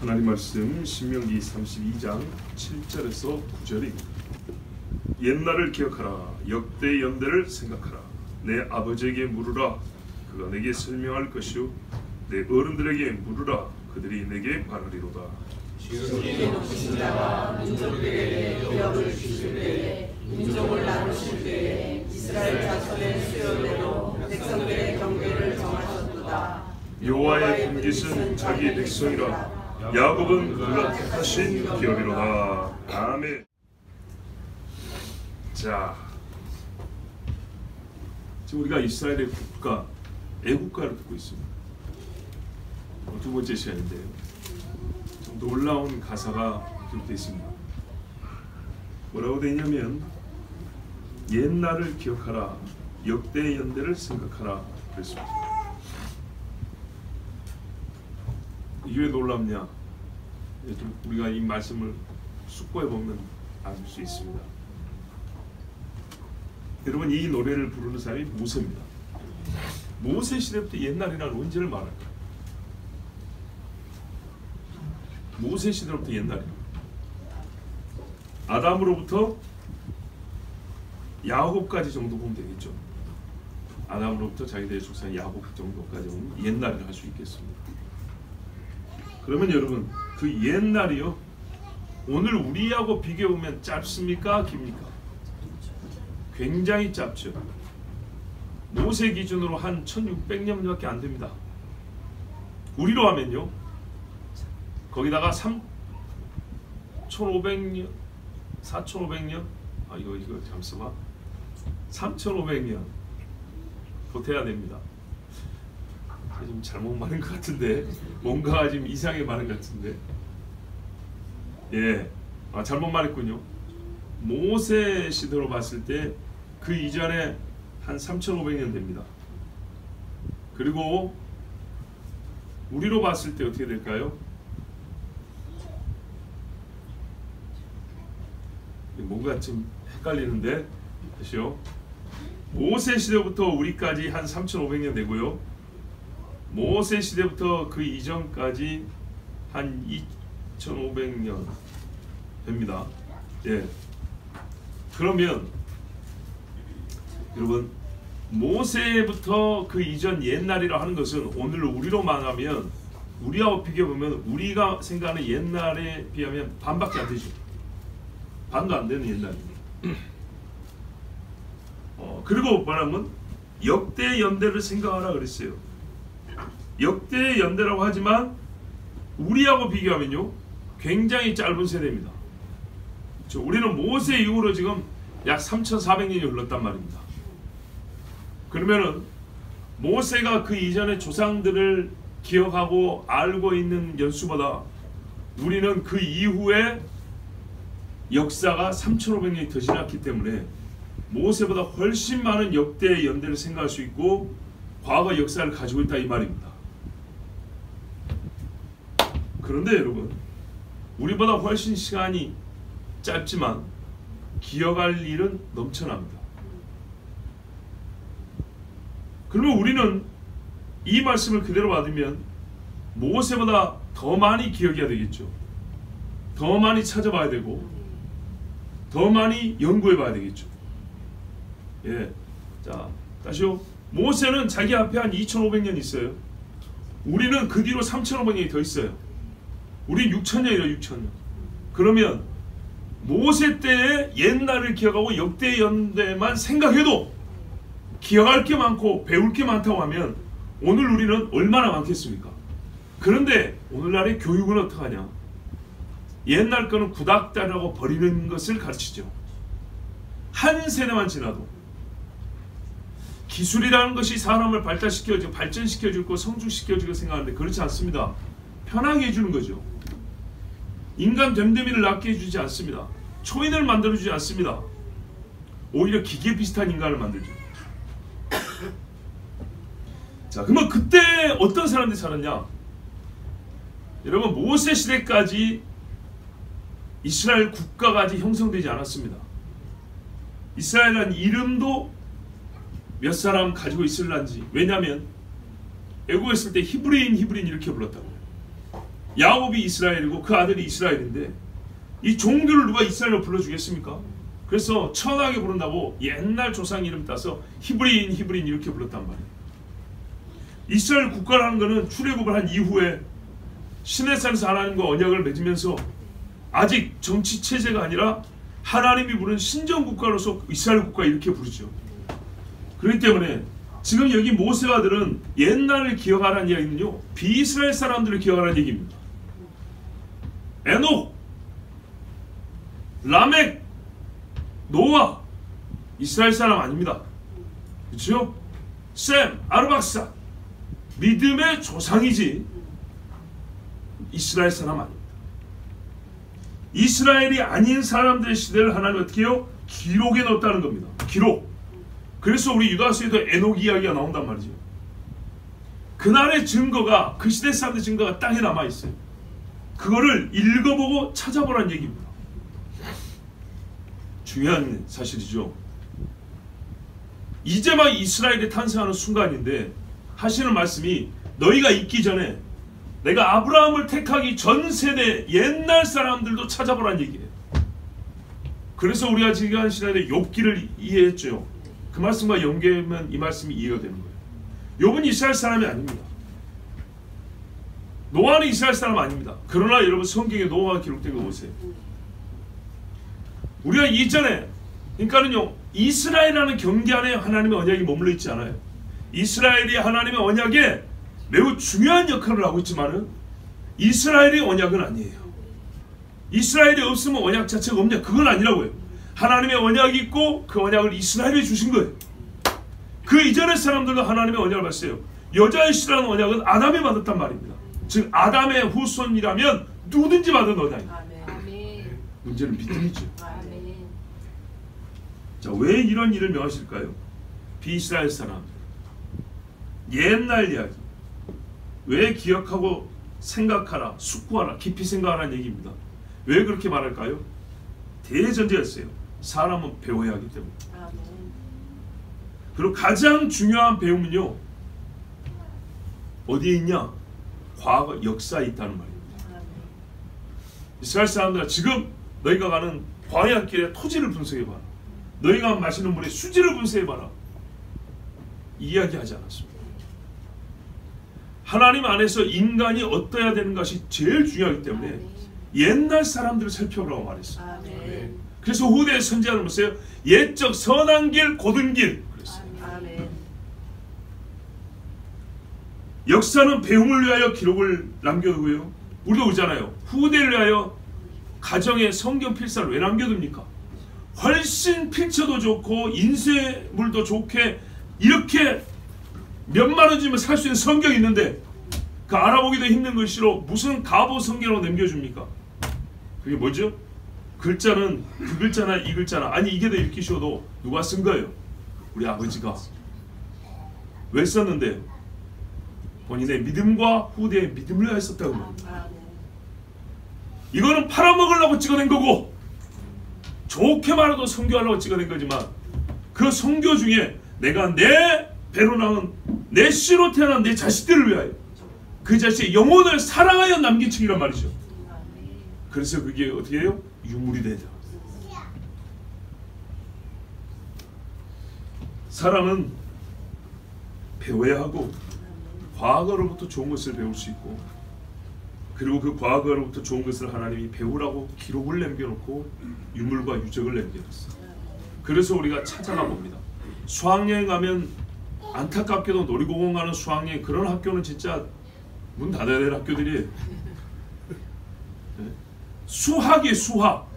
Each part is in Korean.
하나님 말씀 신명기 32장 7절에서 9절입니다. 옛날을 기억하라. 역대 연대를 생각하라. 내 아버지에게 물으라. 그가 내게 설명할 것이요 내 어른들에게 물으라. 그들이 내게 말하리로다. 주님이 높으신 자가 민족들에게 기업을 주실 때에 민족을 나누실 때에 이스라엘 자손의 수요대로 백성들의 경계를 정하셨도다. 여호와의 분깃은 자기 백성이라. 야곱은 그가 택하신 기업이로다. 아멘. 자, 지금 우리가 이스라엘의 국가, 애국가를 듣고 있습니다. 두 번째 시간인데요. 좀 놀라운 가사가 기록되어 있습니다. 뭐라고 되어 있냐면 옛날을 기억하라. 역대 연대를 생각하라. 그랬습니다. 이게 왜 놀랍냐? 좀 우리가 이 말씀을 숙고해 보면 알 수 있습니다. 여러분, 이 노래를 부르는 사람이 모세입니다. 모세 시대부터 옛날이란 언제를 말할까요? 모세 시대부터 옛날이요. 아담으로부터 야곱까지 정도 보면 되겠죠. 아담으로부터 자기들의 조상 야곱 정도까지 보면 옛날이라 할 수 있겠습니다. 그러면 여러분, 그 옛날이요, 오늘 우리하고 비교해보면 짧습니까? 깁니까? 굉장히 짧죠. 모세 기준으로 한 1600년밖에 안 됩니다. 우리로 하면요, 거기다가 3500년, 4500년, 이거 잠시만, 3500년 보태야 됩니다. 좀 잘못 말한 것 같은데, 뭔가 지금 이상하게 말한 것 같은데, 예, 잘못 말했군요. 모세 시대로 봤을 때 그 이전에 한 3500년 됩니다. 그리고 우리로 봤을 때 어떻게 될까요? 뭔가 좀 헷갈리는데, 다시요. 모세 시대부터 우리까지 한 3500년 되고요. 모세 시대부터 그 이전까지 한 2500년 됩니다. 예. 그러면 여러분, 모세부터 그 이전 옛날이라 하는 것은 오늘 우리로 말하면, 우리하고 비교해보면 우리가 생각하는 옛날에 비하면 반밖에 안 되죠. 반도 안 되는 옛날입니다. 그리고 말하면 역대 연대를 생각하라 그랬어요. 역대 연대라고 하지만 우리하고 비교하면요, 굉장히 짧은 세대입니다. 우리는 모세 이후로 지금 약 3400년이 흘렀단 말입니다. 그러면은 모세가 그 이전의 조상들을 기억하고 알고 있는 연수보다 우리는 그 이후에 역사가 3500년이 더 지났기 때문에 모세보다 훨씬 많은 역대 연대를 생각할 수 있고 과거 역사를 가지고 있다, 이 말입니다. 그런데 여러분, 우리보다 훨씬 시간이 짧지만 기억할 일은 넘쳐납니다. 그러면 우리는 이 말씀을 그대로 받으면 모세보다 더 많이 기억해야 되겠죠. 더 많이 찾아봐야 되고 더 많이 연구해 봐야 되겠죠. 예, 자, 다시요. 모세는 자기 앞에 한 2500년 있어요. 우리는 그 뒤로 3500년이 더 있어요. 우리 6000년이라 6000년. 그러면 모세 때의 옛날을 기억하고 역대 연대만 생각해도 기억할 게 많고 배울 게 많다고 하면 오늘 우리는 얼마나 많겠습니까? 그런데 오늘날의 교육은 어떡하냐? 옛날 거는 구닥다리라고 버리는 것을 가르치죠. 한 세대만 지나도 기술이라는 것이 사람을 발달시켜주고 발전시켜주고 성숙시켜주고 생각하는데 그렇지 않습니다. 편하게 해주는 거죠. 인간 됨됨이를 낳게 해주지 않습니다. 초인을 만들어주지 않습니다. 오히려 기계 비슷한 인간을 만들죠. 자, 그러면 그때 어떤 사람들이 살았냐? 여러분, 모세 시대까지 이스라엘 국가가 아직 형성되지 않았습니다. 이스라엘이라는 이름도 몇 사람 가지고 있을란지. 왜냐하면 애국에 있을 때 히브리인 이렇게 불렀다고요. 야곱이 이스라엘이고 그 아들이 이스라엘인데 이 종들을 누가 이스라엘로 불러주겠습니까? 그래서 천하게 부른다고 옛날 조상 이름 따서 히브리인 이렇게 불렀단 말이에요. 이스라엘 국가라는 것은 출애굽을 한 이후에 시내산에서 하나님과 언약을 맺으면서 아직 정치 체제가 아니라 하나님이 부른 신정 국가로서 이스라엘 국가 이렇게 부르죠. 그렇기 때문에 지금 여기 모세와 아들은 옛날을 기억하라는 이야기는요, 비이스라엘 사람들을 기억하라는 얘기입니다. 에녹, 라멕, 노아, 이스라엘 사람 아닙니다. 그렇죠? 셈, 아르박사, 믿음의 조상이지 이스라엘 사람 아닙니다. 이스라엘이 아닌 사람들의 시대를 하나님 어떻게 해요? 기록에 넣었다는 겁니다. 기록. 그래서 우리 유다서에도 에녹 이야기가 나온단 말이죠. 그날의 증거가, 그 시대 사람들의 증거가 땅에 남아있어요. 그거를 읽어보고 찾아보라는 얘기입니다. 중요한 사실이죠. 이제 막 이스라엘이 탄생하는 순간인데 하시는 말씀이 너희가 있기 전에 내가 아브라함을 택하기 전 세대 옛날 사람들도 찾아보라는 얘기예요. 그래서 우리가 지금 한 시간에 욥기를 이해했죠. 그 말씀과 연계하면 이 말씀이 이해가 되는 거예요. 욥은 이스라엘 사람이 아닙니다. 노아는 이스라엘 사람 아닙니다. 그러나 여러분 성경에 노아가 기록된 거 보세요. 우리가 이전에 그러니까는요, 이스라엘이라는 경계 안에 하나님의 언약이 머물러 있지 않아요. 이스라엘이 하나님의 언약에 매우 중요한 역할을 하고 있지만은 이스라엘의 언약은 아니에요. 이스라엘이 없으면 언약 자체가 없냐? 그건 아니라고요. 하나님의 언약이 있고 그 언약을 이스라엘이 주신 거예요. 그 이전의 사람들도 하나님의 언약을 받았어요. 여자의 씨라는 언약은 아담이 받았단 말입니다. 즉 아담의 후손이라면 누구든지 받은 언약이에요. 문제는 믿음이죠. 자, 왜 이런 일을 명하실까요? 비이스라엘 사람, 옛날 이야기, 왜 기억하고 생각하라, 숙고하라, 깊이 생각하라는 얘기입니다. 왜 그렇게 말할까요? 대전제였어요. 사람은 배워야 하기 때문에. 그리고 가장 중요한 배움은요, 어디에 있냐? 과거 역사에 있다는 말입니다. 이스라엘 사람들아, 지금 너희가 가는 광야길의 토지를 분석해봐라. 너희가 마시는 물의 수질을 분석해봐라. 이야기하지 않았습니다. 하나님 안에서 인간이 어떠해야 되는 것이 제일 중요하기 때문에 옛날 사람들을 살펴보라고 말했어요. 그래서 후대의 선지자는 보세요. 옛적 선한 길, 고든 길 그랬어요. 역사는 배움을 위하여 기록을 남겨두고요. 우리도 그러잖아요. 후대를 위하여 가정의 성경 필사를 왜 남겨둡니까? 훨씬 필처도 좋고 인쇄물도 좋게 이렇게 몇만 원 주면 살 수 있는 성경이 있는데 그 알아보기도 힘든 글씨로 무슨 가보 성경으로 남겨줍니까? 그게 뭐죠? 글자는 그 글자나 이 글자나, 아니 이게 더 읽기 쉬워도 누가 쓴 거예요? 우리 아버지가. 왜 썼는데요? 본인의 믿음과 후대의 믿음을 위하여 썼다고 합니다. 이거는 팔아먹으려고 찍어낸 거고, 좋게 말해도 선교하려고 찍어낸 거지만 그 선교 중에 내가 내 배로 나온 내 씨로 태어난 내 자식들을 위하여 그 자식의 영혼을 사랑하여 남긴 책이란 말이죠. 그래서 그게 어떻게 해요? 유물이 되죠. 사람은 배워야 하고 과거로부터 좋은 것을 배울 수 있고, 그리고 그 과거로부터 좋은 것을 하나님이 배우라고 기록을 남겨놓고 유물과 유적을 남겨놨어요. 그래서 우리가 찾아가 봅니다. 수학여행 가면 안타깝게도 놀이공원 가는 수학여행, 그런 학교는 진짜 문 닫아야 될 학교들이에요. 수학이 수학,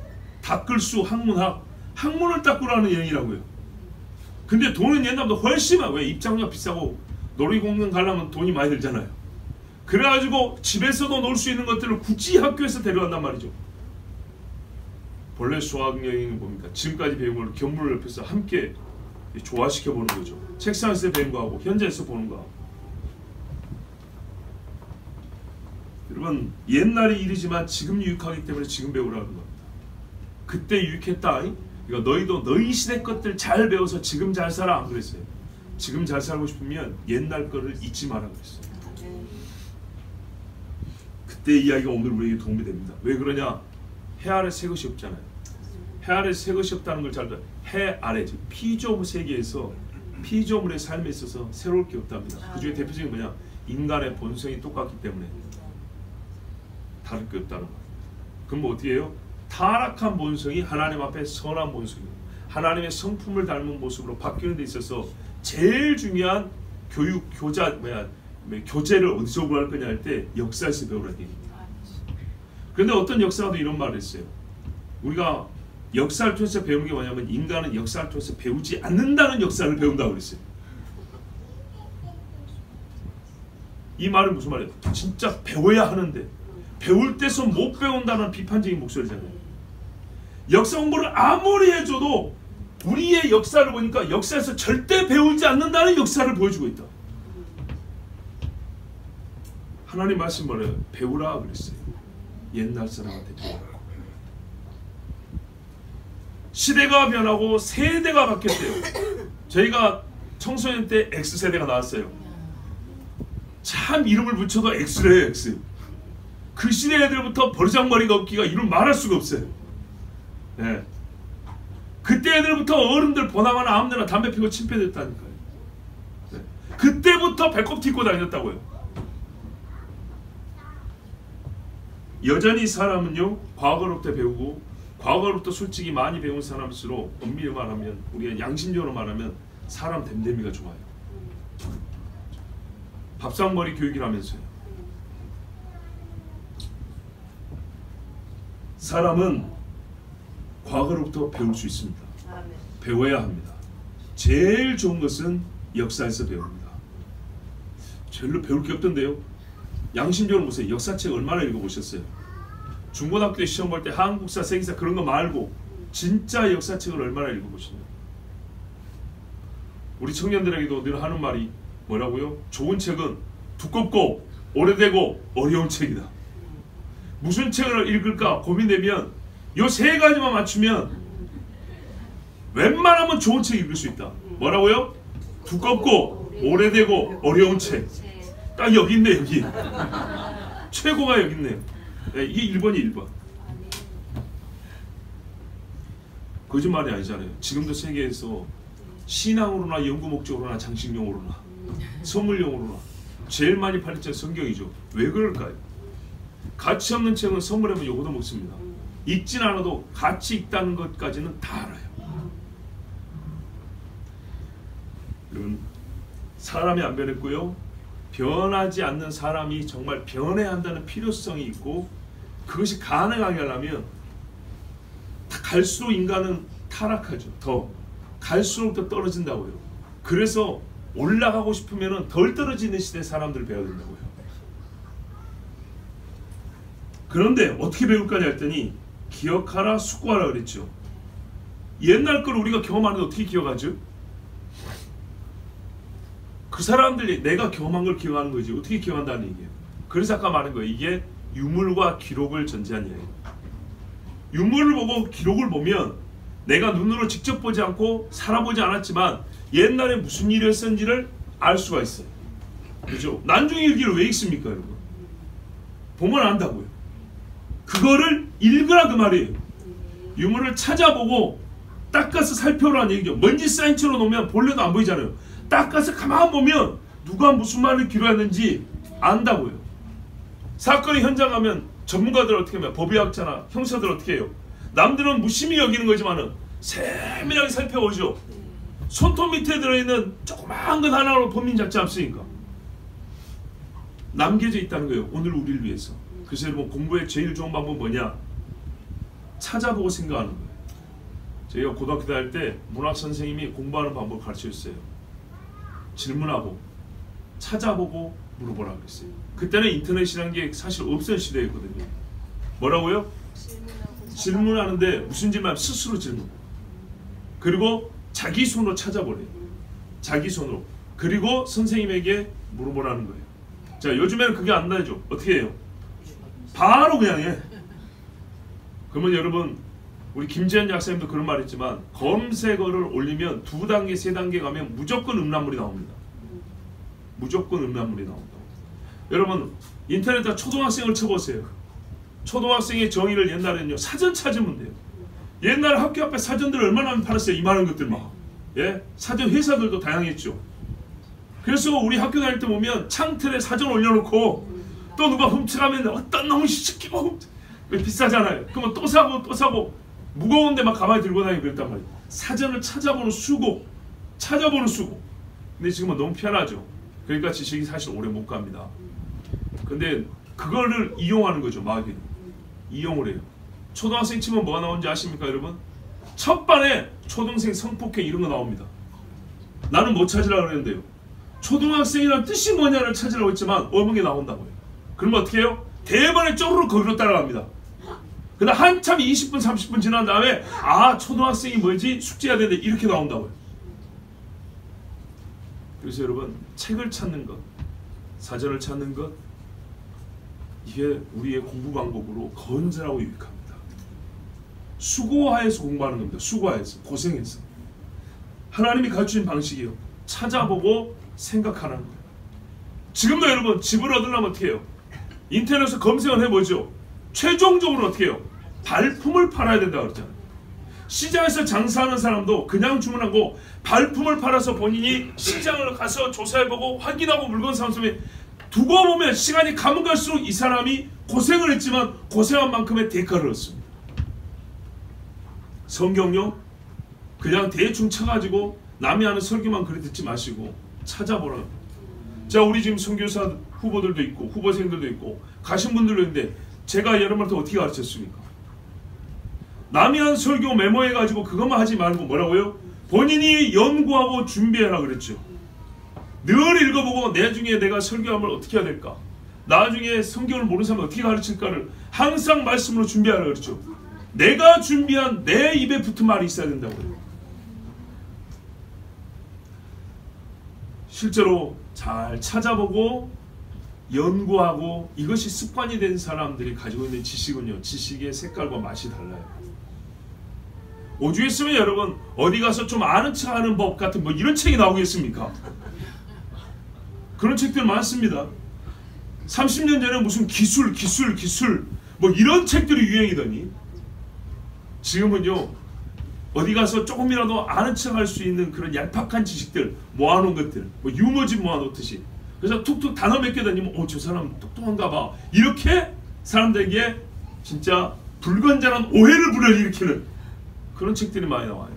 닦을수 학문학, 학문을 닦으라는 여행이라고요. 근데 돈은 옛날보다 훨씬 많아요. 왜? 입장료가 비싸고 놀이공원 가려면 돈이 많이 들잖아요. 그래가지고 집에서도 놀 수 있는 것들을 굳이 학교에서 데려간단 말이죠. 본래 수학여행은 뭡니까? 지금까지 배운 걸 견문을 옆에서 함께 조화시켜 보는 거죠. 책상에서 배운 거하고 현장에서 보는 거하고. 여러분, 옛날의 일이지만 지금 유익하기 때문에 지금 배우라는 겁니다. 그때 유익했다. 그러니까 너희도 너희 시대 것들 잘 배워서 지금 잘 살아, 안 그랬어요? 지금 잘 살고 싶으면 옛날 거를 잊지 마라 그랬어요. 그때 이야기가 오늘 우리에게 도움이 됩니다. 왜 그러냐? 해 아래 새 것이 없잖아요. 해 아래 새 것이 없다는 걸 잘 해 아래 즉 피조물 세계에서 피조물의 삶에 있어서 새로울 게 없답니다. 그 중에 대표적인 뭐냐? 인간의 본성이 똑같기 때문에 다를 게 없다는 거예요. 그럼 뭐 어떻게 해요? 타락한 본성이 하나님 앞에 선한 본성이에요. 하나님의 성품을 닮은 모습으로 바뀌는 데 있어서 제일 중요한 교재를 어디서 구할 거냐 할 때 역사에서 배우라는 얘기입니다. 그런데 어떤 역사가도 이런 말을 했어요. 우리가 역사를 통해서 배우는 게 뭐냐면 인간은 역사를 통해서 배우지 않는다는 역사를 배운다고 그랬어요. 이 말은 무슨 말이에요? 진짜 배워야 하는데 배울 때서 못 배운다는 비판적인 목소리잖아요. 역사 공부를 아무리 해줘도 우리의 역사를 보니까 역사에서 절대 배우지 않는다는 역사를 보여주고 있다. 하나님 말씀 뭐래요? 배우라 그랬어요. 옛날 사람한테 배우라. 시대가 변하고 세대가 바뀌었대요. 저희가 청소년 때 X세대가 나왔어요. 참 이름을 붙여도 X래요. X. 그 시대 애들부터 버르장머리가 없기가 이름 말할 수가 없어요. 네. 그때 애들부터 어른들 보나마나 아무데나 담배 피고 침패됐다니까요. 네. 그때부터 배꼽 튀고 다녔다고요. 여전히 사람은요 과거로부터 배우고 과거로부터 솔직히 많이 배운 사람일수록 엄밀히 말하면 우리가 양심적으로 말하면 사람 됨됨이가 좋아요. 밥상머리 교육이라면서요. 사람은 과거로부터 배울 수 있습니다. 배워야 합니다. 제일 좋은 것은 역사에서 배웁니다. 별로 배울 게 없던데요. 양심적으로 보세요. 역사책 얼마나 읽어보셨어요? 중고등학교 때 시험 볼 때 한국사, 세계사 그런 거 말고 진짜 역사책을 얼마나 읽어보셨나요? 우리 청년들에게도 늘 하는 말이 뭐라고요? 좋은 책은 두껍고 오래되고 어려운 책이다. 무슨 책을 읽을까 고민되면 요 세 가지만 맞추면 웬만하면 좋은 책 읽을 수 있다. 뭐라고요? 두껍고 오래되고 어려운 책. 딱 여기 있네 여기. 최고가 여기 있네요. 네, 이게 1번이 1번. 거짓말이 아니잖아요. 지금도 세계에서 신앙으로나 연구 목적으로나 장식용으로나 선물용으로나 제일 많이 팔린 책 성경이죠. 왜 그럴까요? 가치 없는 책은 선물하면 요거도 먹습니다. 읽진 않아도 가치 있다는 것까지는 다 알아요. 여러분 사람이 안 변했고요. 변하지 않는 사람이 정말 변해야 한다는 필요성이 있고 그것이 가능하게 하려면 갈수록 인간은 타락하죠. 더 갈수록 더 떨어진다고요. 그래서 올라가고 싶으면 덜 떨어지는 시대 사람들 배워야 된다고요. 그런데 어떻게 배울 거냐 했더니 기억하라 숙고하라 그랬죠. 옛날 걸 우리가 경험하는데 어떻게 기억하죠? 그 사람들이 내가 경험한 걸 기억하는 거지 어떻게 기억한다는 얘기예요. 그래서 아까 말한 거예요. 이게 유물과 기록을 전제한 이야기예요. 유물을 보고 기록을 보면 내가 눈으로 직접 보지 않고 살아보지 않았지만 옛날에 무슨 일을 했었는지를 알 수가 있어요. 그죠? 난중일기를 왜 읽습니까 여러분? 보면 안다고요. 그거를 읽으라 그 말이에요. 유물을 찾아보고 닦아서 살펴보라는 얘기죠. 먼지 쌓인 채로 놓으면 본래도 안 보이잖아요. 닦아서 가만 보면 누가 무슨 말을 기록했는지 안다고요. 사건의 현장 가면 전문가들 어떻게 하면 법의학자나 형사들 어떻게 해요? 남들은 무심히 여기는 거지만은 세밀하게 살펴보죠. 손톱 밑에 들어있는 조그마한 것 하나로 범인 잡지 않습니까? 남겨져 있다는 거예요. 오늘 우리를 위해서. 그래서 여러분 공부의 제일 좋은 방법은 뭐냐? 찾아보고 생각하는 거예요. 저희가 고등학교 다닐 때 문학 선생님이 공부하는 방법을 가르쳐줬어요. 질문하고 찾아보고 물어보라 그랬어요. 그때는 인터넷이라는 게 사실 없던 시대였거든요. 뭐라고요? 질문하는데 무슨 질문하면 스스로 질문. 그리고 자기 손으로 찾아보래요. 자기 손으로. 그리고 선생님에게 물어보라는 거예요. 자, 요즘에는 그게 안 나죠. 어떻게 해요? 바로 그냥 해. 그러면 여러분 우리 김재현 약사님도 그런 말 했지만 검색어를 올리면 2단계, 3단계 가면 무조건 음란물이 나옵니다. 무조건 음란물이 나온다고. 여러분 인터넷에 초등학생을 쳐보세요. 초등학생의 정의를 옛날에는요 사전 찾으면 돼요. 옛날 학교 앞에 사전들 얼마나 많이 팔았어요. 이만한 것들 막. 예? 사전 회사들도 다양했죠. 그래서 우리 학교 다닐 때 보면 창틀에 사전 올려놓고 또 누가 훔쳐가면 어떤 놈이 시키고 비싸잖아요. 그러면 또 사고 무거운데 막 가만히 들고 다니고 그랬단 말이에요. 사전을 찾아보는 수고, 근데 지금은 너무 편하죠. 그러니까 지식이 사실 오래 못 갑니다. 근데 그거를 이용하는 거죠. 마귀는 이용을 해요. 초등학생 치면 뭐가 나오는지 아십니까 여러분? 첫 반에 초등생 성폭행 이런 거 나옵니다. 나는 뭐 찾으려고 그랬는데요. 초등학생이란 뜻이 뭐냐를 찾으려고 했지만 어묵이 나온다고요. 그러면 어떻게 해요? 대번에 쪼르륵 거기로 따라갑니다. 근데 한참 20분 30분 지난 다음에 아 초등학생이 뭐지? 숙제해야 되는데 이렇게 나온다고요. 그래서 여러분 책을 찾는 것, 사전을 찾는 것, 이게 우리의 공부 방법으로 건전하고 유익합니다. 수고하여서 공부하는 겁니다. 수고하여서, 고생해서. 하나님이 가르친 방식이요. 찾아보고 생각하는 거예요. 지금도 여러분 집을 얻으려면 어떻게 해요? 인터넷에서 검색을 해보죠. 최종적으로 어떻게 해요? 발품을 팔아야 된다고 그랬잖아요. 시장에서 장사하는 사람도 그냥 주문하고 발품을 팔아서 본인이 시장을 가서 조사해보고 확인하고 물건 상품에 두고 보면 시간이 가면 갈수록 이 사람이 고생을 했지만 고생한 만큼의 대가를 얻습니다. 성경요? 그냥 대충 쳐가지고 남이 하는 설교만 그래 듣지 마시고 찾아보라. 자, 우리 지금 선교사 후보들도 있고 후보생들도 있고 가신 분들도 있는데 제가 여러분한테 어떻게 가르쳤습니까? 남이 한 설교 메모해가지고 그것만 하지 말고 뭐라고요? 본인이 연구하고 준비해라 그랬죠. 늘 읽어보고 나중에 내가 설교하면 어떻게 해야 될까? 나중에 성경을 모르는 사람은 어떻게 가르칠까를 항상 말씀으로 준비하라 그랬죠. 내가 준비한 내 입에 붙은 말이 있어야 된다고요. 실제로 잘 찾아보고 연구하고 이것이 습관이 된 사람들이 가지고 있는 지식은요, 지식의 색깔과 맛이 달라요. 오죽 했으면 여러분 어디 가서 좀 아는 척 하는 법 같은 뭐 이런 책이 나오겠습니까? 그런 책들 많습니다. 30년 전에 무슨 기술 뭐 이런 책들이 유행이더니 지금은요 어디 가서 조금이라도 아는 척 할 수 있는 그런 얄팍한 지식들 모아놓은 것들, 뭐 유머집 모아놓듯이, 그래서 툭툭 단어 몇 개 다니면 저 사람 똑똑한가 봐, 이렇게 사람들에게 진짜 불건전한 오해를 불러일으키는 그런 책들이 많이 나와요.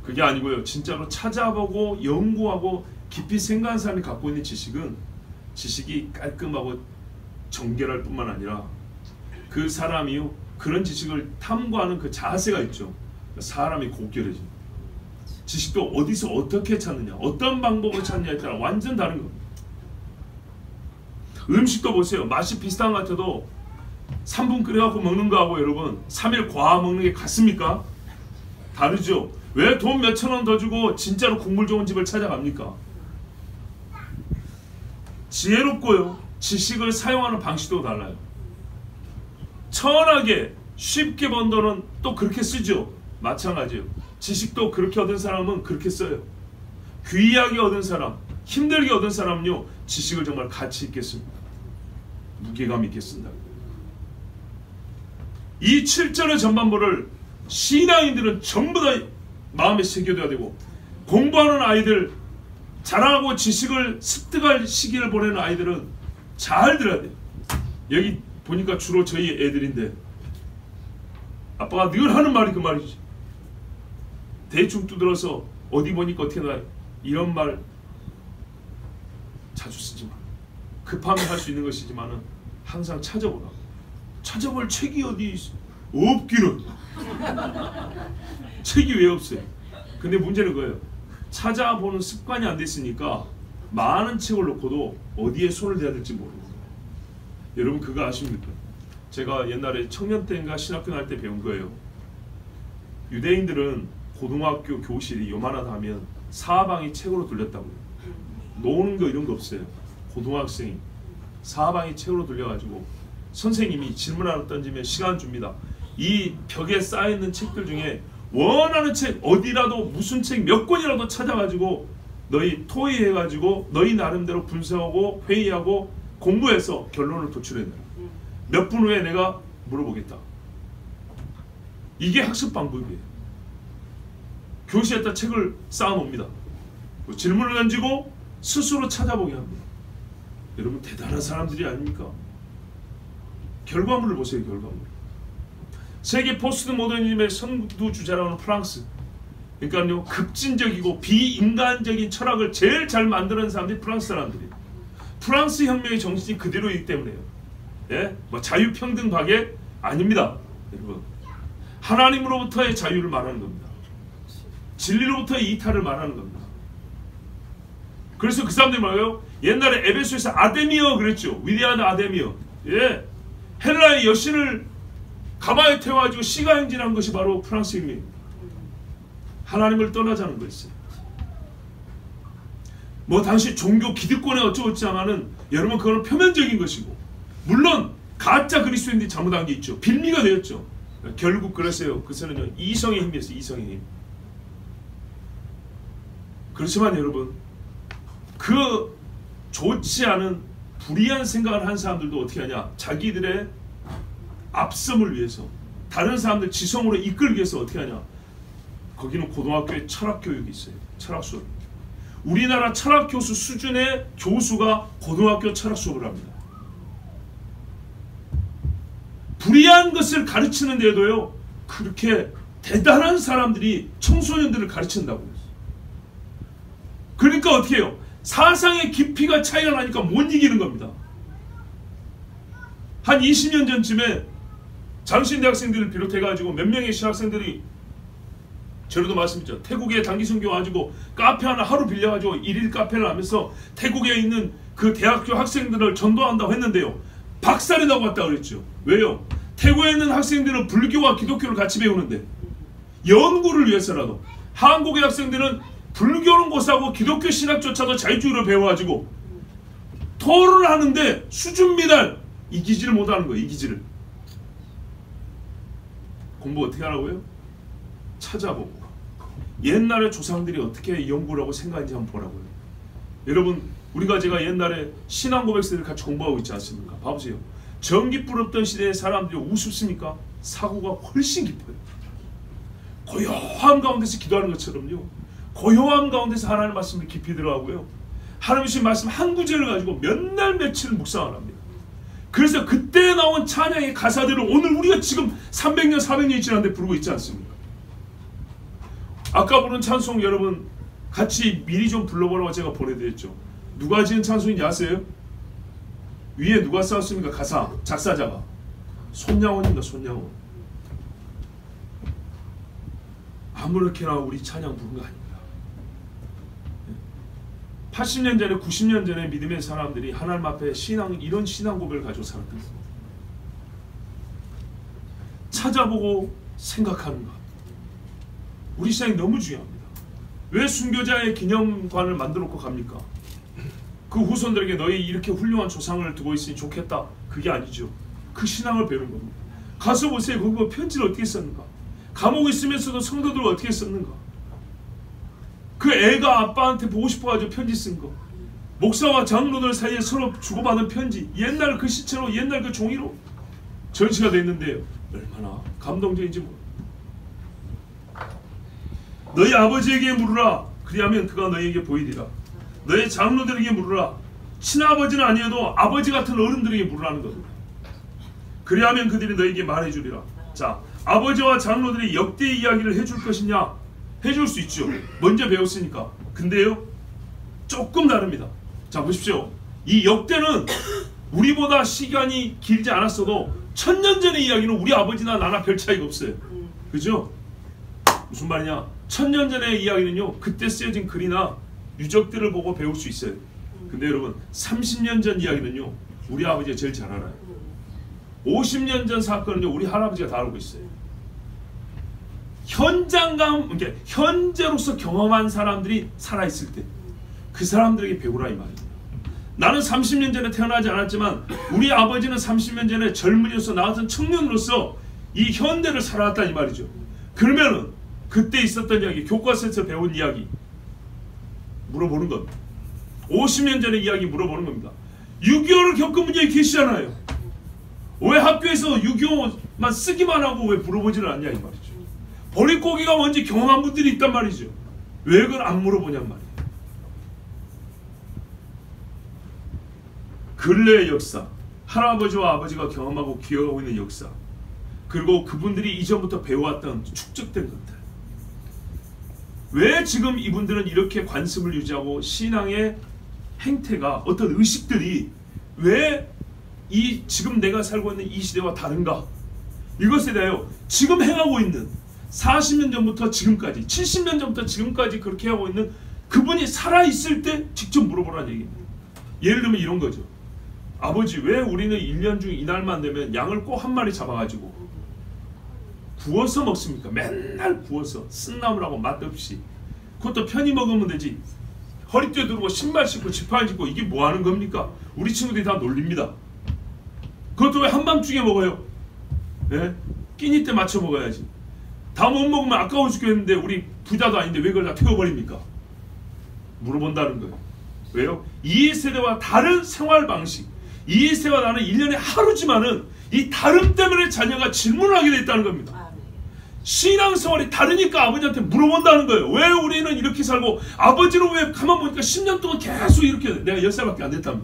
그게 아니고요, 진짜로 찾아보고 연구하고 깊이 생각하는 사람이 갖고 있는 지식은 지식이 깔끔하고 정결할 뿐만 아니라 그 사람이요 그런 지식을 탐구하는 그 자세가 있죠. 사람이 고결해집니다. 지식도 어디서 어떻게 찾느냐, 어떤 방법으로 찾느냐에 따라 완전 다른 겁니다. 음식도 보세요. 맛이 비슷한 것 같아도 3분 끓여갖고 먹는 거하고 여러분 3일 과하 먹는 게 같습니까? 다르죠. 왜 돈 몇천 원 더 주고 진짜로 국물 좋은 집을 찾아갑니까? 지혜롭고요, 지식을 사용하는 방식도 달라요. 천하게 쉽게 번 돈은 또 그렇게 쓰죠. 마찬가지예요. 지식도 그렇게 얻은 사람은 그렇게 써요. 귀하게 얻은 사람, 힘들게 얻은 사람은요 지식을 정말 가치 있게 씁니다. 무게감 있게 쓴다. 이 7절의 전반부를 신앙인들은 전부 다 마음에 새겨둬야 되고, 공부하는 아이들, 자라고 지식을 습득할 시기를 보내는 아이들은 잘 들어야 돼요. 여기 보니까 주로 저희 애들인데 아빠가 늘 하는 말이 그 말이지. 대충 두드러서 어디 보니까 어떻게 나 이런 말 자주 쓰지 마. 급하면 할 수 있는 것이지만은 항상 찾아보라. 찾아볼 책이 어디 있어? 없기는. 책이 왜 없어요? 근데 문제는 그거예요. 찾아보는 습관이 안 됐으니까 많은 책을 놓고도 어디에 손을 대야 될지 모르고. 여러분 그거 아십니까? 제가 옛날에 청년 때인가 신학교 날 때 배운 거예요. 유대인들은 고등학교 교실이 요만하다 하면 사방이 책으로 둘렸다고요. 노는 거 이런 거 없어요. 고등학생이 사방이 책으로 둘려가지고 선생님이 질문 하나 던지면 시간 줍니다. 이 벽에 쌓여있는 책들 중에 원하는 책 어디라도 무슨 책 몇 권이라도 찾아가지고 너희 토의해가지고 너희 나름대로 분석하고 회의하고 공부해서 결론을 도출해내라. 몇 분 후에 내가 물어보겠다. 이게 학습 방법이에요. 교실에다 책을 쌓아놓습니다. 질문을 던지고 스스로 찾아보게 합니다. 여러분 대단한 사람들이 아닙니까? 결과물을 보세요. 결과물. 세계 포스트 모더니즘의 선두주자라는 프랑스. 그러니까요, 급진적이고 비인간적인 철학을 제일 잘 만드는 사람들이 프랑스 사람들이에요. 프랑스 혁명의 정신이 그대로이기 때문에요. 예? 뭐 자유평등박애 아닙니다. 여러분, 하나님으로부터의 자유를 말하는 겁니다. 진리로부터의 이탈을 말하는 겁니다. 그래서 그 사람들이 뭐예요? 옛날에 에베소에서 아데미어 그랬죠. 위대한 아데미어. 예. 헬라의 여신을 가마에 태워가지고 시가 행진한 것이 바로 프랑스 혁명입니다. 하나님을 떠나자는 거였어요. 뭐 당시 종교 기득권에 어쩌고저쩌지만은 여러분 그거는 표면적인 것이고, 물론 가짜 그리스도인들이 잘못한 게 있죠. 빌미가 되었죠. 결국 그랬어요. 그것은 이성의 힘이었어요. 이성의 힘. 그렇지만 여러분, 그 좋지 않은 불의한 생각을 한 사람들도 어떻게 하냐? 자기들의 앞섬을 위해서, 다른 사람들 지성으로 이끌기 위해서 어떻게 하냐? 거기는 고등학교에 철학 교육이 있어요. 철학 수업. 우리나라 철학 교수 수준의 교수가 고등학교 철학 수업을 합니다. 불의한 것을 가르치는 데도요, 그렇게 대단한 사람들이 청소년들을 가르친다고 했어요. 그러니까 어떻게 해요? 사상의 깊이가 차이가 나니까 못 이기는 겁니다. 한 20년 전쯤에 장신 대학생들을 비롯해가지고 몇 명의 신학생들이, 저로도 말씀드렸죠. 태국에 단기선교 가지고 카페 하나 하루 빌려가지고 1일 카페를 하면서 태국에 있는 그 대학교 학생들을 전도한다고 했는데요, 박살이 나고 왔다 그랬죠. 왜요? 태국에 있는 학생들은 불교와 기독교를 같이 배우는데 연구를 위해서라도, 한국의 학생들은 불교는 고사하고 기독교 신학조차도 자유주의로 배워가지고 토론을 하는데 수준 미달, 이기지를 못하는 거예요. 이기지를. 공부 어떻게 하라고요? 찾아보고 옛날에 조상들이 어떻게 연구를 하고 생각했는지 한번 보라고요. 여러분, 제가 옛날에 신앙고백서를 같이 공부하고 있지 않습니까? 봐보세요. 전기불 없던 시대의 사람들이 우습습니까? 사고가 훨씬 깊어요. 고요한 가운데서 기도하는 것처럼요, 고요한 가운데서 하나님의 말씀을 깊이 들어가고요, 하나님의 말씀 한 구절을 가지고 몇 날 며칠 묵상을 합니다. 그래서 그때 나온 찬양의 가사들을 오늘 우리가 지금 300년 400년이 지났는데 부르고 있지 않습니까? 아까 부른 찬송 여러분 같이 미리 좀 불러보라고 제가 보내드렸죠. 누가 지은 찬송인지 아세요? 위에 누가 썼습니까? 가사, 작사자가 손양원입니다. 손양원. 아무렇게나 우리 찬양 부른 거 아닙니다. 80년 전에 90년 전에 믿음의 사람들이 하나님 앞에 이런 신앙 고백을 가지고 살았던 겁니다. 찾아보고 생각하는 것, 우리 신앙이 너무 중요합니다. 왜 순교자의 기념관을 만들어 놓고 갑니까? 그 후손들에게 너희 이렇게 훌륭한 조상을 두고 있으니 좋겠다, 그게 아니죠. 그 신앙을 배우는 겁니다. 가서 보세요. 거기 편지를 어떻게 썼는가, 감옥에 있으면서도 성도들을 어떻게 썼는가, 그 애가 아빠한테 보고 싶어가지고 편지 쓴 거, 목사와 장로들 사이에 서로 주고받은 편지, 옛날 그 시체로, 옛날 그 종이로 전시가 됐는데 얼마나 감동적인지 모릅니다. 너희 아버지에게 물으라, 그리하면 그가 너희에게 보이리라. 너희 장로들에게 물으라, 친아버지는 아니어도 아버지 같은 어른들에게 물으라는 겁니다. 그리하면 그들이 너희에게 말해주리라. 자, 아버지와 장로들이 역대 이야기를 해줄 것이냐? 해줄 수 있죠. 먼저 배웠으니까. 근데요, 조금 다릅니다. 자, 보십시오. 이 역대는 우리보다 시간이 길지 않았어도 1000년 전의 이야기는 우리 아버지나 나나 별 차이가 없어요. 그죠? 무슨 말이냐? 1000년 전의 이야기는요, 그때 쓰여진 글이나 유적들을 보고 배울 수 있어요. 근데 여러분, 30년 전 이야기는요, 우리 아버지가 제일 잘 알아요. 50년 전 사건은요, 우리 할아버지가 다 알고 있어요. 현장감, 그러니까 현재로서 경험한 사람들이 살아있을 때 그 사람들에게 배우라 이 말입니다. 나는 30년 전에 태어나지 않았지만 우리 아버지는 30년 전에 젊은이로서 나 같은 청년으로서 이 현대를 살아왔다 이 말이죠. 그러면은 그때 있었던 이야기, 교과서에서 배운 이야기, 물어보는 겁니다. 50년 전의 이야기 물어보는 겁니다. 6.25를 겪은 분이 계시잖아요. 왜 학교에서 6.25만 쓰기만 하고 왜 물어보지를 않냐 이 말이죠. 보릿고개가 뭔지 경험한 분들이 있단 말이죠. 왜 그걸 안 물어보냔 말이에요. 근래의 역사, 할아버지와 아버지가 경험하고 기억하고 있는 역사, 그리고 그분들이 이전부터 배워왔던 축적된 것들, 왜 지금 이분들은 이렇게 관습을 유지하고 신앙의 행태가, 어떤 의식들이 왜 이 지금 내가 살고 있는 이 시대와 다른가, 이것에 대하여 지금 행하고 있는 40년 전부터 지금까지, 70년 전부터 지금까지 그렇게 하고 있는 그분이 살아있을 때 직접 물어보라는 얘기입니다. 예를 들면 이런 거죠. 아버지, 왜 우리는 1년 중 이날만 되면 양을 꼭 한 마리 잡아가지고 구워서 먹습니까? 맨날 구워서 쓴나물하고 맛없이. 그것도 편히 먹으면 되지. 허리띠에 두르고 신발 신고 지팡이 짚고 이게 뭐 하는 겁니까? 우리 친구들이 다 놀립니다. 그것도 왜 한밤중에 먹어요? 예? 끼니 때 맞춰 먹어야지. 다 못 먹으면 아까워 죽겠는데 우리 부자도 아닌데 왜 그걸 다 태워버립니까? 물어본다는 거예요. 왜요? 이 세대와 다른 생활 방식, 이 세대와 나는 1년에 하루지만은 이 다름 때문에 자녀가 질문을 하게 됐다는 겁니다. 신앙생활이 다르니까 아버지한테 물어본다는 거예요. 왜 우리는 이렇게 살고, 아버지는 왜 가만 보니까 10년 동안 계속 이렇게, 내가 10살밖에 안 됐다면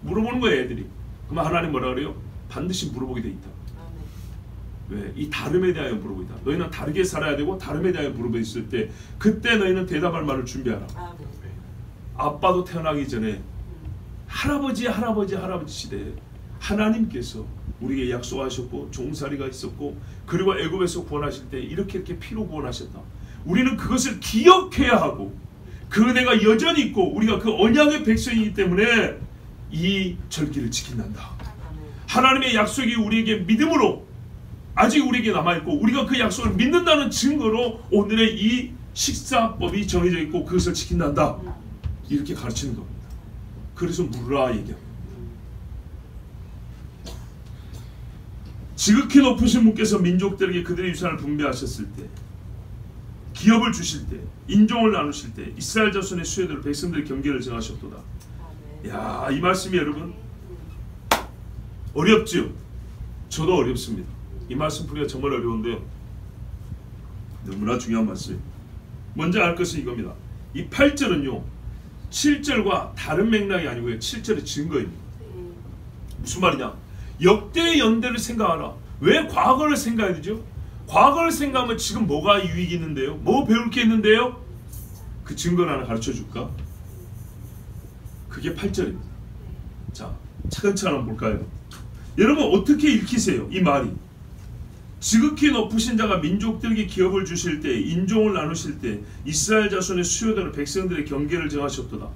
물어보는 거예요, 애들이. 그러면 하나님 뭐라 그래요? 반드시 물어보게 돼 있다. 왜? 이 다름에 대하여 물어보고 있다. 너희는 다르게 살아야 되고 다름에 대하여 물어보고 있을 때 그때 너희는 대답할 말을 준비하라. 아빠도 태어나기 전에 할아버지 시대에 하나님께서 우리에게 약속하셨고 종살이가 있었고, 그리고 애굽에서 구원하실 때 이렇게 피로 구원하셨다. 우리는 그것을 기억해야 하고 그 은혜가 여전히 있고 우리가 그 언약의 백성이기 때문에 이 절기를 지킨단다. 하나님의 약속이 우리에게 믿음으로 아직 우리에게 남아있고 우리가 그 약속을 믿는다는 증거로 오늘의 이 식사법이 정해져 있고 그것을 지킨단다. 이렇게 가르치는 겁니다. 그래서 물으라 얘기합니다. 지극히 높으신 분께서 민족들에게 그들의 유산을 분배하셨을 때, 기업을 주실 때, 인종을 나누실 때 이스라엘 자손의 수혜대로 백성들의 경계를 정하셨도다. 야, 이 말씀이 여러분 어렵죠? 저도 어렵습니다. 이 말씀 풀기가 정말 어려운데요, 너무나 중요한 말씀이에요. 먼저 알 것은 이겁니다. 이 8절은요 7절과 다른 맥락이 아니고요 7절의 증거입니다. 무슨 말이냐? 역대의 연대를 생각하라. 왜 과거를 생각해야 되죠? 과거를 생각하면 지금 뭐가 유익이 있는데요? 뭐 배울 게 있는데요? 그 증거를 하나 가르쳐 줄까? 그게 8절입니다. 자, 차근차근 한번 볼까요? 여러분 어떻게 읽히세요? 이 말이 지극히 높으신 자가 민족들에게 기업을 주실 때, 인종을 나누실 때 이스라엘 자손의 수요대로 백성들의 경계를 정하셨도다.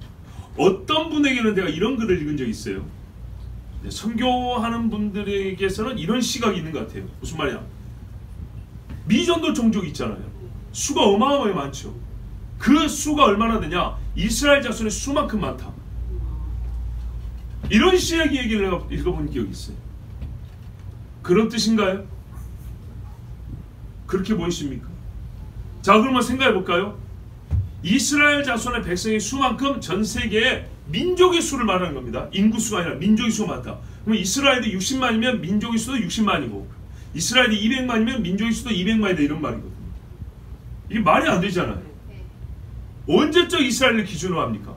어떤 분에게는 내가 이런 글을 읽은 적이 있어요. 선교하는 분들에게서는 이런 시각이 있는 것 같아요. 무슨 말이야? 미전도 종족이 있잖아요. 수가 어마어마하게 많죠. 그 수가 얼마나 되냐? 이스라엘 자손의 수만큼 많다. 이런 시각의 얘기를 내가 읽어본 기억이 있어요. 그런 뜻인가요? 그렇게 보이십니까? 자, 그러면 생각해 볼까요? 이스라엘 자손의 백성의 수만큼 전 세계의 민족의 수를 말하는 겁니다. 인구수가 아니라 민족의 수가 많다. 그러면 이스라엘이 60만이면 민족의 수도 60만이고 이스라엘이 200만이면 민족의 수도 200만이다, 이런 말이거든요. 이게 말이 안 되잖아요. 언제적 이스라엘을 기준으로 합니까?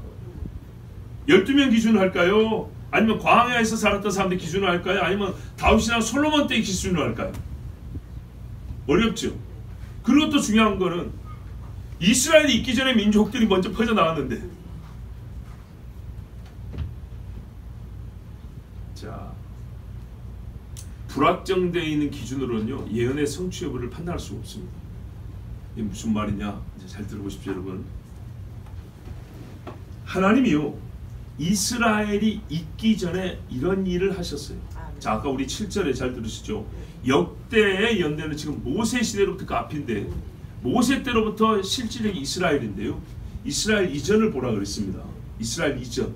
12명 기준으로 할까요? 아니면 광야에서 살았던 사람들 기준으로 할까요? 아니면 다윗이나 솔로몬 때 기준으로 할까요? 어렵죠. 그리고 또 중요한 거는 이스라엘이 있기 전에 민족들이 먼저 퍼져나갔는데, 자, 불확정되어 있는 기준으로는요 예언의 성취 여부를 판단할 수가 없습니다. 이게 무슨 말이냐? 이제 잘 들어보십시오, 여러분. 하나님이요 이스라엘이 있기 전에 이런 일을 하셨어요. 자, 아까 우리 7절에 잘 들으시죠? 역대의 연대는 지금 모세 시대로부터 그 앞인데, 모세 때로부터 실질적인 이스라엘인데요, 이스라엘 이전을 보라 그랬습니다. 이스라엘 이전,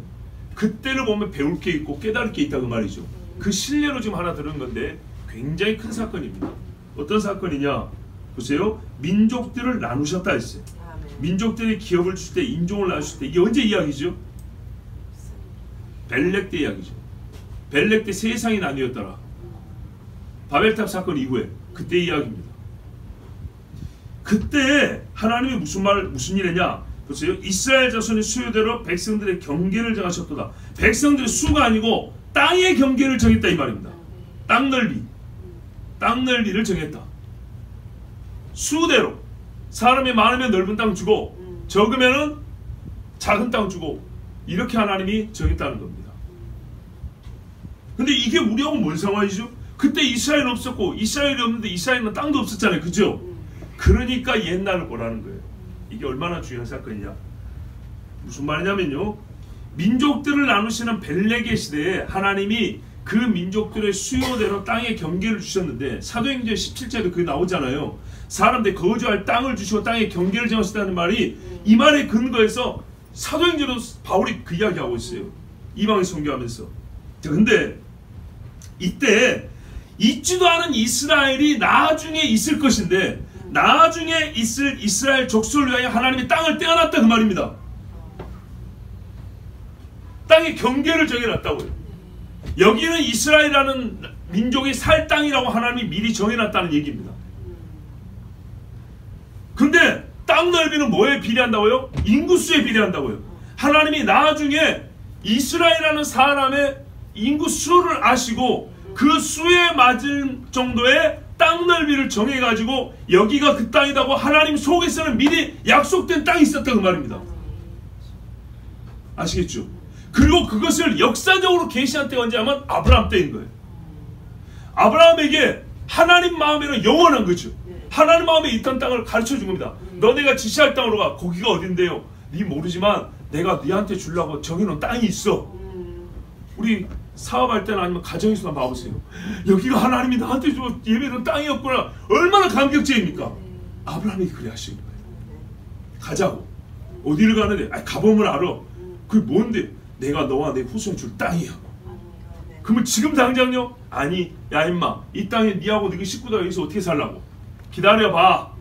그때를 보면 배울 게 있고 깨달을 게 있다 그 말이죠. 그 신뢰로 지금 하나 들은 건데 굉장히 큰 사건입니다. 어떤 사건이냐? 보세요. 민족들을 나누셨다 했어요. 민족들의 기업을 주실 때, 인종을 낳으실 때, 이게 언제 이야기죠? 벨렉 때 이야기죠. 벨렉 때 세상이 나뉘었더라. 바벨탑 사건 이후에 그때 이야기입니다. 그때 하나님이 무슨 일 했냐? 보세요. 이스라엘 자손의 수요대로 백성들의 경계를 정하셨도다. 백성들의 수가 아니고 땅의 경계를 정했다 이 말입니다. 땅 넓이를 정했다. 수대로 사람이 많으면 넓은 땅 주고 적으면은 작은 땅 주고 이렇게 하나님이 정했다는 겁니다. 근데 이게 우리하고 뭔 상황이죠? 그때 이스라엘은 없었고 이스라엘이 없는데 이스라엘은 땅도 없었잖아요. 그죠? 그러니까 옛날을 보라는 거예요. 이게 얼마나 중요한 사건이냐. 무슨 말이냐면요, 민족들을 나누시는 벨렉의 시대에 하나님이 그 민족들의 수요대로 땅의 경계를 주셨는데, 사도행전 17절에 그게 나오잖아요. 사람들 거주할 땅을 주시고 땅의 경계를 정하셨다는 말이, 이 말에 근거해서 사도행전으로 바울이 그 이야기하고 있어요. 이방인 선교하면서. 자, 근데 이때 있지도 않은 이스라엘이 나중에 있을 것인데, 나중에 있을 이스라엘 족속을 위하여 하나님이 땅을 떼어놨다 그 말입니다. 땅의 경계를 정해놨다고요. 여기는 이스라엘이라는 민족이 살 땅이라고 하나님이 미리 정해놨다는 얘기입니다. 근데 땅 넓이는 뭐에 비례한다고요? 인구수에 비례한다고요. 하나님이 나중에 이스라엘이라는 사람의 인구수를 아시고 그 수에 맞을 정도의 땅 넓이를 정해가지고 여기가 그 땅이라고 하나님 속에서는 미리 약속된 땅이 있었다 그 말입니다. 아시겠죠? 그리고 그것을 역사적으로 계시한 때가 언제 하면 아브라함 때인 거예요. 아브라함에게 하나님 마음에는 영원한 거죠. 하나님 마음에 있던 땅을 가르쳐 준 겁니다. 너네가 지시할 땅으로 가. 거기가 어딘데요? 네 모르지만 내가 네한테 주려고 정해놓은 땅이 있어. 우리 사업할 때나 아니면 가정에서나 봐보세요. 여기가 하나님이 나한테 줘 예배는 땅이었구나. 얼마나 감격제입니까? 아브라함이 그래 하시는 거예요. 가자고. 어디를 가는데? 가보면 알아. 그게 뭔데? 내가 너와 내 후손 줄 땅이야. 그러면 지금 당장요? 아니, 야 임마, 이 땅에 니하고 네 식구들 여기서 어떻게 살라고? 기다려봐.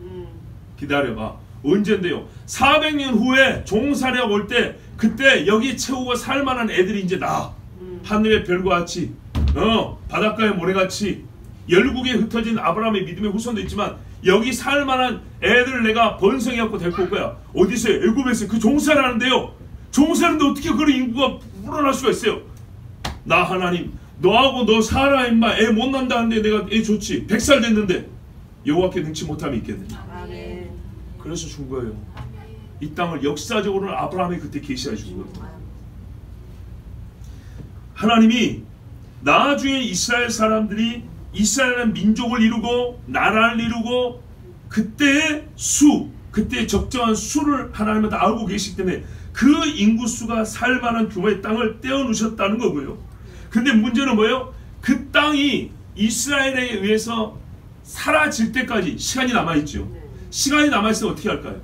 기다려봐. 언젠데요? 400년 후에 종살이하고 올 때 그때 여기 채우고 살만한 애들이 이제 나. 하늘의 별과 같이, 바닷가의 모래같이 열국에 흩어진 아브라함의 믿음의 후손도 있지만 여기 살만한 애들을 내가 번성해갖고 데리고 올 거야. 어디서요? 애굽에서. 그 종살이하는데요. 종살인데 어떻게 그런 인구가 불어날 수가 있어요? 나 하나님, 너하고 너 사라 임마. 애 못 난다는데 내가 애 좋지. 100살 됐는데 여호와께 능치 못함이 있겠느냐. 아멘. 그래서 준 거예요. 이 땅을 역사적으로는 아브라함이 그때 계시해 준 거예요. 하나님이 나중에 이스라엘 사람들이 이스라엘은 민족을 이루고 나라를 이루고 그때의 수, 그때의 적정한 수를 하나님은 다 알고 계시기 때문에 그 인구수가 살만한 규모의 땅을 떼어놓으셨다는 거고요. 근데 문제는 뭐예요? 그 땅이 이스라엘에 의해서 사라질 때까지 시간이 남아있죠. 시간이 남아있으면 어떻게 할까요?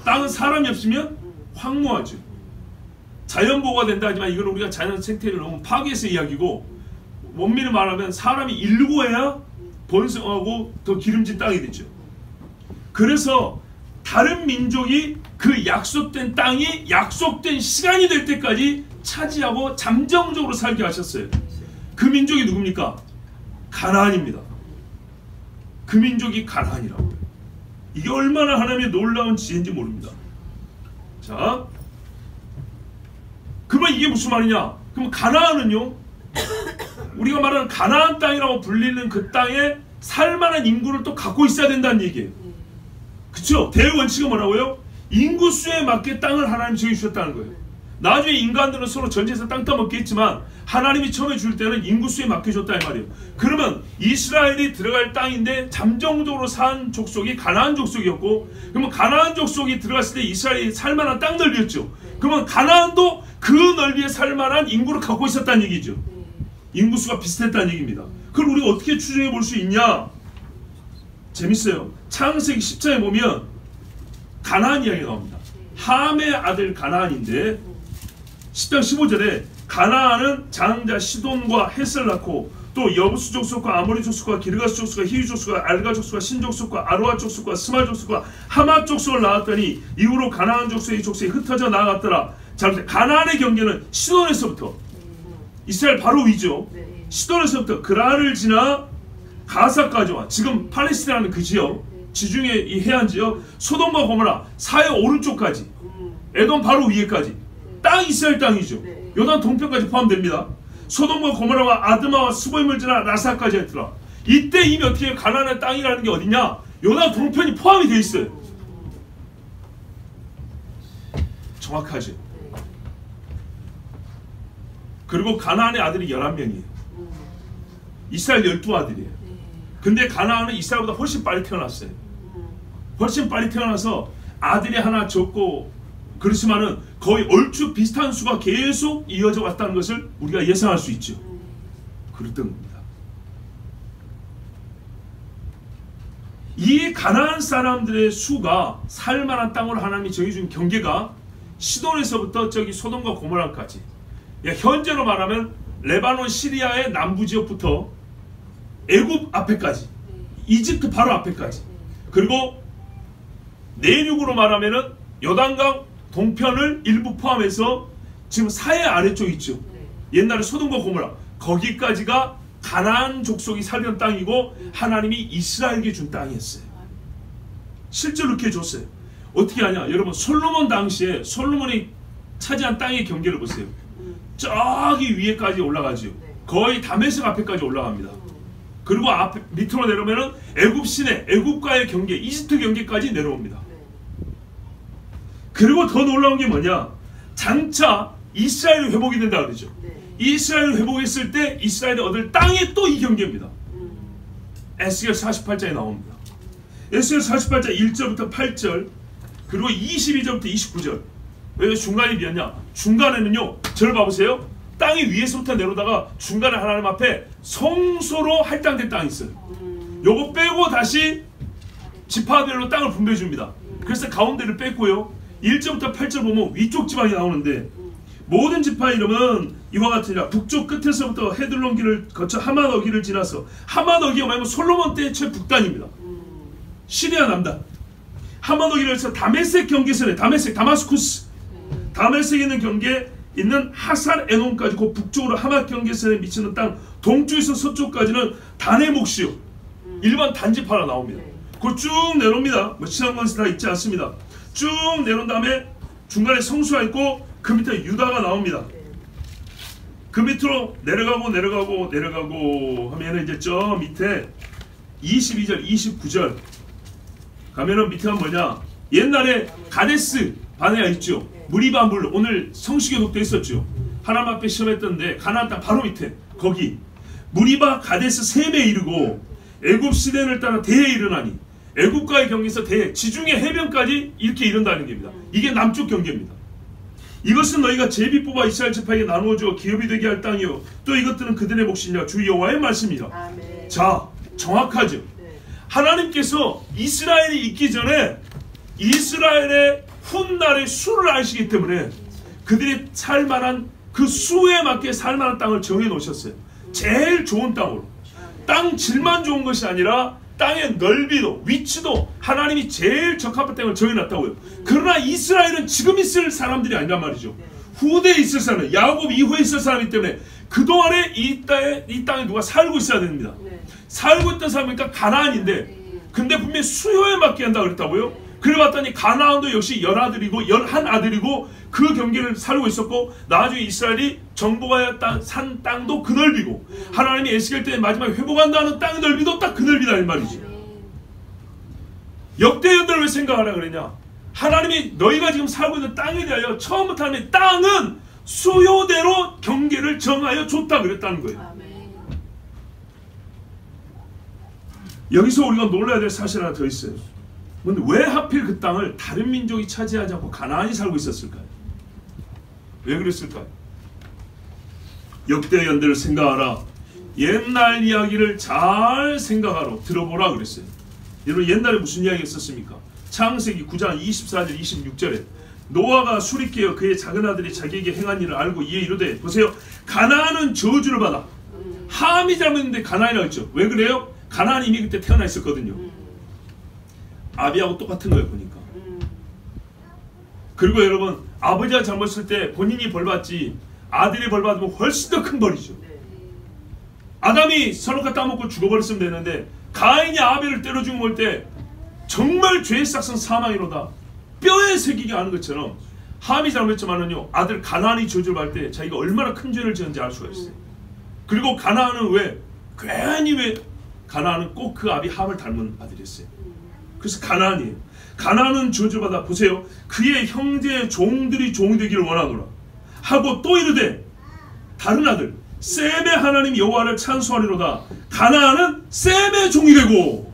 땅은 사람이 없으면 황무하죠. 자연보호가 된다 하지만 이건 우리가 자연 생태를 너무 파괴해서 이야기고, 원민을 말하면 사람이 일구어야 번성하고 더 기름진 땅이 되죠. 그래서 다른 민족이 그 약속된 땅이 약속된 시간이 될 때까지 차지하고 잠정적으로 살게 하셨어요. 그 민족이 누굽니까? 가나안입니다. 그 민족이 가나안이라고요. 이게 얼마나 하나님의 놀라운 지혜인지 모릅니다. 자, 그러면 이게 무슨 말이냐? 그럼 가나안은요, 우리가 말하는 가나안 땅이라고 불리는 그 땅에 살만한 인구를 또 갖고 있어야 된다는 얘기예요. 그쵸? 대원칙은 뭐라고요? 인구수에 맞게 땅을 하나님 정해주셨다는 거예요. 나중에 인간들은 서로 전쟁에서 땅 따먹겠지만 하나님이 처음에 줄 때는 인구수에 맡겨줬다 이 말이에요. 그러면 이스라엘이 들어갈 땅인데 잠정적으로 산 족속이 가나안 족속이었고, 그러면 가나안 족속이 들어갔을 때 이스라엘이 살만한 땅 넓이였죠. 그러면 가나안도 그 넓이에 살만한 인구를 갖고 있었다는 얘기죠. 인구수가 비슷했다는 얘기입니다. 그걸 우리가 어떻게 추정해 볼 수 있냐? 재밌어요. 창세기 10장에 보면 가나안 이야기가 나옵니다. 함의 아들 가나안인데 10장 15절에 가나안은 장자 시돈과 헷을 낳고 또 여부수 족속과 아모리 족속과 기르가스 족속과 히위 족속과 알가 족속과 신 족속과 아로아 족속과 스마 족속과 하마 족속을 낳았더니 이후로 가나안 족속이 흩어져 나아갔더라. 자, 가나안의 경계는 시돈에서부터 이스라엘 바로 위죠. 시돈에서부터 그라를 지나 가사까지와 지금 팔레스티나는 그 지역, 지중해 이 해안 지역, 소돔과 고모라 사해 오른쪽까지, 에돔 바로 위에까지 땅 이스라엘 땅이죠. 요단 동편까지 포함됩니다. 소돔과 고모라와 아드마와 스보임을 지나 라사까지 했더라. 이때 이미 어떻게 가나안의 땅이라는 게 어디냐? 요단 동편이 포함이 돼 있어요. 정확하죠. 그리고 가나안의 아들이 11명이에요. 이스라엘 12아들이에요. 근데 가나안은 이스라엘보다 훨씬 빨리 태어났어요. 훨씬 빨리 태어나서 아들이 하나 적고 그렇지만은 거의 얼추 비슷한 수가 계속 이어져 왔다는 것을 우리가 예상할 수 있죠. 그랬던 겁니다. 이 가나안 사람들의 수가 살만한 땅으로 하나님이 정해준 경계가 시돈에서부터 저기 소돔과 고모라까지, 현재로 말하면 레바논 시리아의 남부 지역부터 애굽 앞에까지, 이집트 바로 앞에까지, 그리고 내륙으로 말하면은 요단강 동편을 일부 포함해서 지금 사해 아래쪽 있죠. 옛날에 소돔과 고모라 거기까지가 가나안 족속이 살던 땅이고 하나님이 이스라엘에게 준 땅이었어요. 실제로 이렇게 줬어요. 어떻게 하냐? 여러분, 솔로몬 당시에 솔로몬이 차지한 땅의 경계를 보세요. 저기 위에까지 올라가죠. 거의 다메섹 앞에까지 올라갑니다. 그리고 앞에 밑으로 내려오면은 애굽 시내, 애굽과의 경계, 이집트 경계까지 내려옵니다. 그리고 더 놀라운 게 뭐냐? 장차 이스라엘이 회복이 된다 그러죠. 이스라엘을 회복했을 때 이스라엘이 얻을 땅이 또 이 경계입니다. 에스겔 48장에 나옵니다. 에스겔 48장 1절부터 8절, 그리고 22절부터 29절. 왜 중간이 비었냐? 중간에는요, 저를 봐보세요. 땅이 위에서부터 내려오다가 중간에 하나님 앞에 성소로 할당된 땅이 있어요. 요거 빼고 다시 지파별로 땅을 분배해 줍니다. 그래서 가운데를 뺐고요. 1절부터 8절 보면 위쪽 지방이 나오는데, 모든 지파 이름은 이와 같으니라. 북쪽 끝에서부터 헤들론 길을 거쳐 하맛 어기를 지나서, 하맛 어기가 뭐냐면 솔로몬 때의 최북단입니다. 시리아 남단. 하맛 어기를 해서 다메섹 경계선에, 다마스쿠스, 다메섹에 있는 경계에 있는 하산 에논까지 그 북쪽으로 하맛 경계선에 미치는 땅, 동쪽에서 서쪽까지는 단의 몫이요, 일반 단지파라 나옵니다. 그걸 쭉 내려옵니다. 뭐 지난 것은 다 있지 않습니다. 쭉 내려온 다음에 중간에 성수가 있고 그 밑에 유다가 나옵니다. 그 밑으로 내려가고 하면은 이제 저 밑에 22절 29절 가면은 밑에가 뭐냐? 옛날에 가데스 바네아 있죠. 무리바 물, 오늘 성시교독도 있었죠. 하나님 앞에 시험했던데 가나안 땅 바로 밑에 거기 무리바 가데스 셈에 이르고 애굽 시덴을 따라 대에 이르나니, 애굽과의 경계에서 대, 지중해 해변까지 이렇게 이른다는 겁니다. 이게 남쪽 경계입니다. 이것은 너희가 제비 뽑아 이스라엘 지파에게 나누어 주어 기업이 되게 할 땅이요, 또 이것들은 그들의 몫이냐, 주 여호와의 말씀이라. 아멘. 자, 정확하죠. 네. 하나님께서 이스라엘이 있기 전에 이스라엘의 훗날의 수를 아시기 때문에 그들이 살만한 그 수에 맞게 살만한 땅을 정해 놓으셨어요. 제일 좋은 땅으로. 땅 질만 좋은 것이 아니라 땅의 넓이도 위치도 하나님이 제일 적합한 땅을 정해놨다고요. 그러나 이스라엘은 지금 있을 사람들이 아니란 말이죠. 후대에 있을 사람, 야곱 이후에 있을 사람이기 때문에 그동안에 이 땅에 누가 살고 있어야 됩니다. 살고 있던 사람이니까 가나안인데, 근데 분명히 수요에 맞게 한다 그랬다고요. 그래 봤더니 가나안도 역시 11아들이고 그 경계를 살고 있었고, 나중에 이스라엘이 정복하여 산 땅도 그 넓이고, 하나님이 에스겔 때 마지막에 회복한다는 땅의 넓이도 딱 그 넓이다 이 말이지. 역대현들을 왜 생각하라 그랬냐? 하나님이 너희가 지금 살고 있는 땅에 대하여 처음부터 하나님의 땅은 수요대로 경계를 정하여 줬다 그랬다는 거예요. 여기서 우리가 놀라야 될 사실 하나 더 있어요. 근데 왜 하필 그 땅을 다른 민족이 차지하지 않고 가나안이 살고 있었을까요? 왜 그랬을까요? 역대연들을 생각하라. 옛날 이야기를 잘 생각하라. 들어보라 그랬어요. 여러분, 옛날에 무슨 이야기가 있었습니까? 창세기 9장 24절 26절에 노아가 술이 깨어 그의 작은 아들이 자기에게 행한 일을 알고 이에 이르되, 보세요, 가나안은 저주를 받아 함이 잘못했는데 가나안이라고 했죠. 왜 그래요? 가나안이 이미 그때 태어나 있었거든요. 아비하고 똑같은 거예요, 보니까. 그리고 여러분, 아버지가 잘못했을 때 본인이 벌받지 아들이 벌받으면 훨씬 더 큰 벌이죠. 아담이 선악과 따먹고 죽어버렸으면 되는데 가인이 아벨을 때려 죽을 때 정말 죄의 싹은 사망이로다 뼈에 새기게 하는 것처럼 함이 잘못했지만은요, 아들 가나안이 저주를 받을 때 자기가 얼마나 큰 죄를 지었는지 알 수가 있어요. 그리고 가나안은 왜 괜히 왜 가나안은 꼭 그 아비 함을 닮은 아들이었어요. 그래서 가나안이에요. 가나안은 저주받아 보세요. 그의 형제의 종들이 종이 되기를 원하노라 하고 또 이르되 다른 아들 셈의 하나님 여호와를 찬송하리로다. 가나안은 셈의 종이 되고.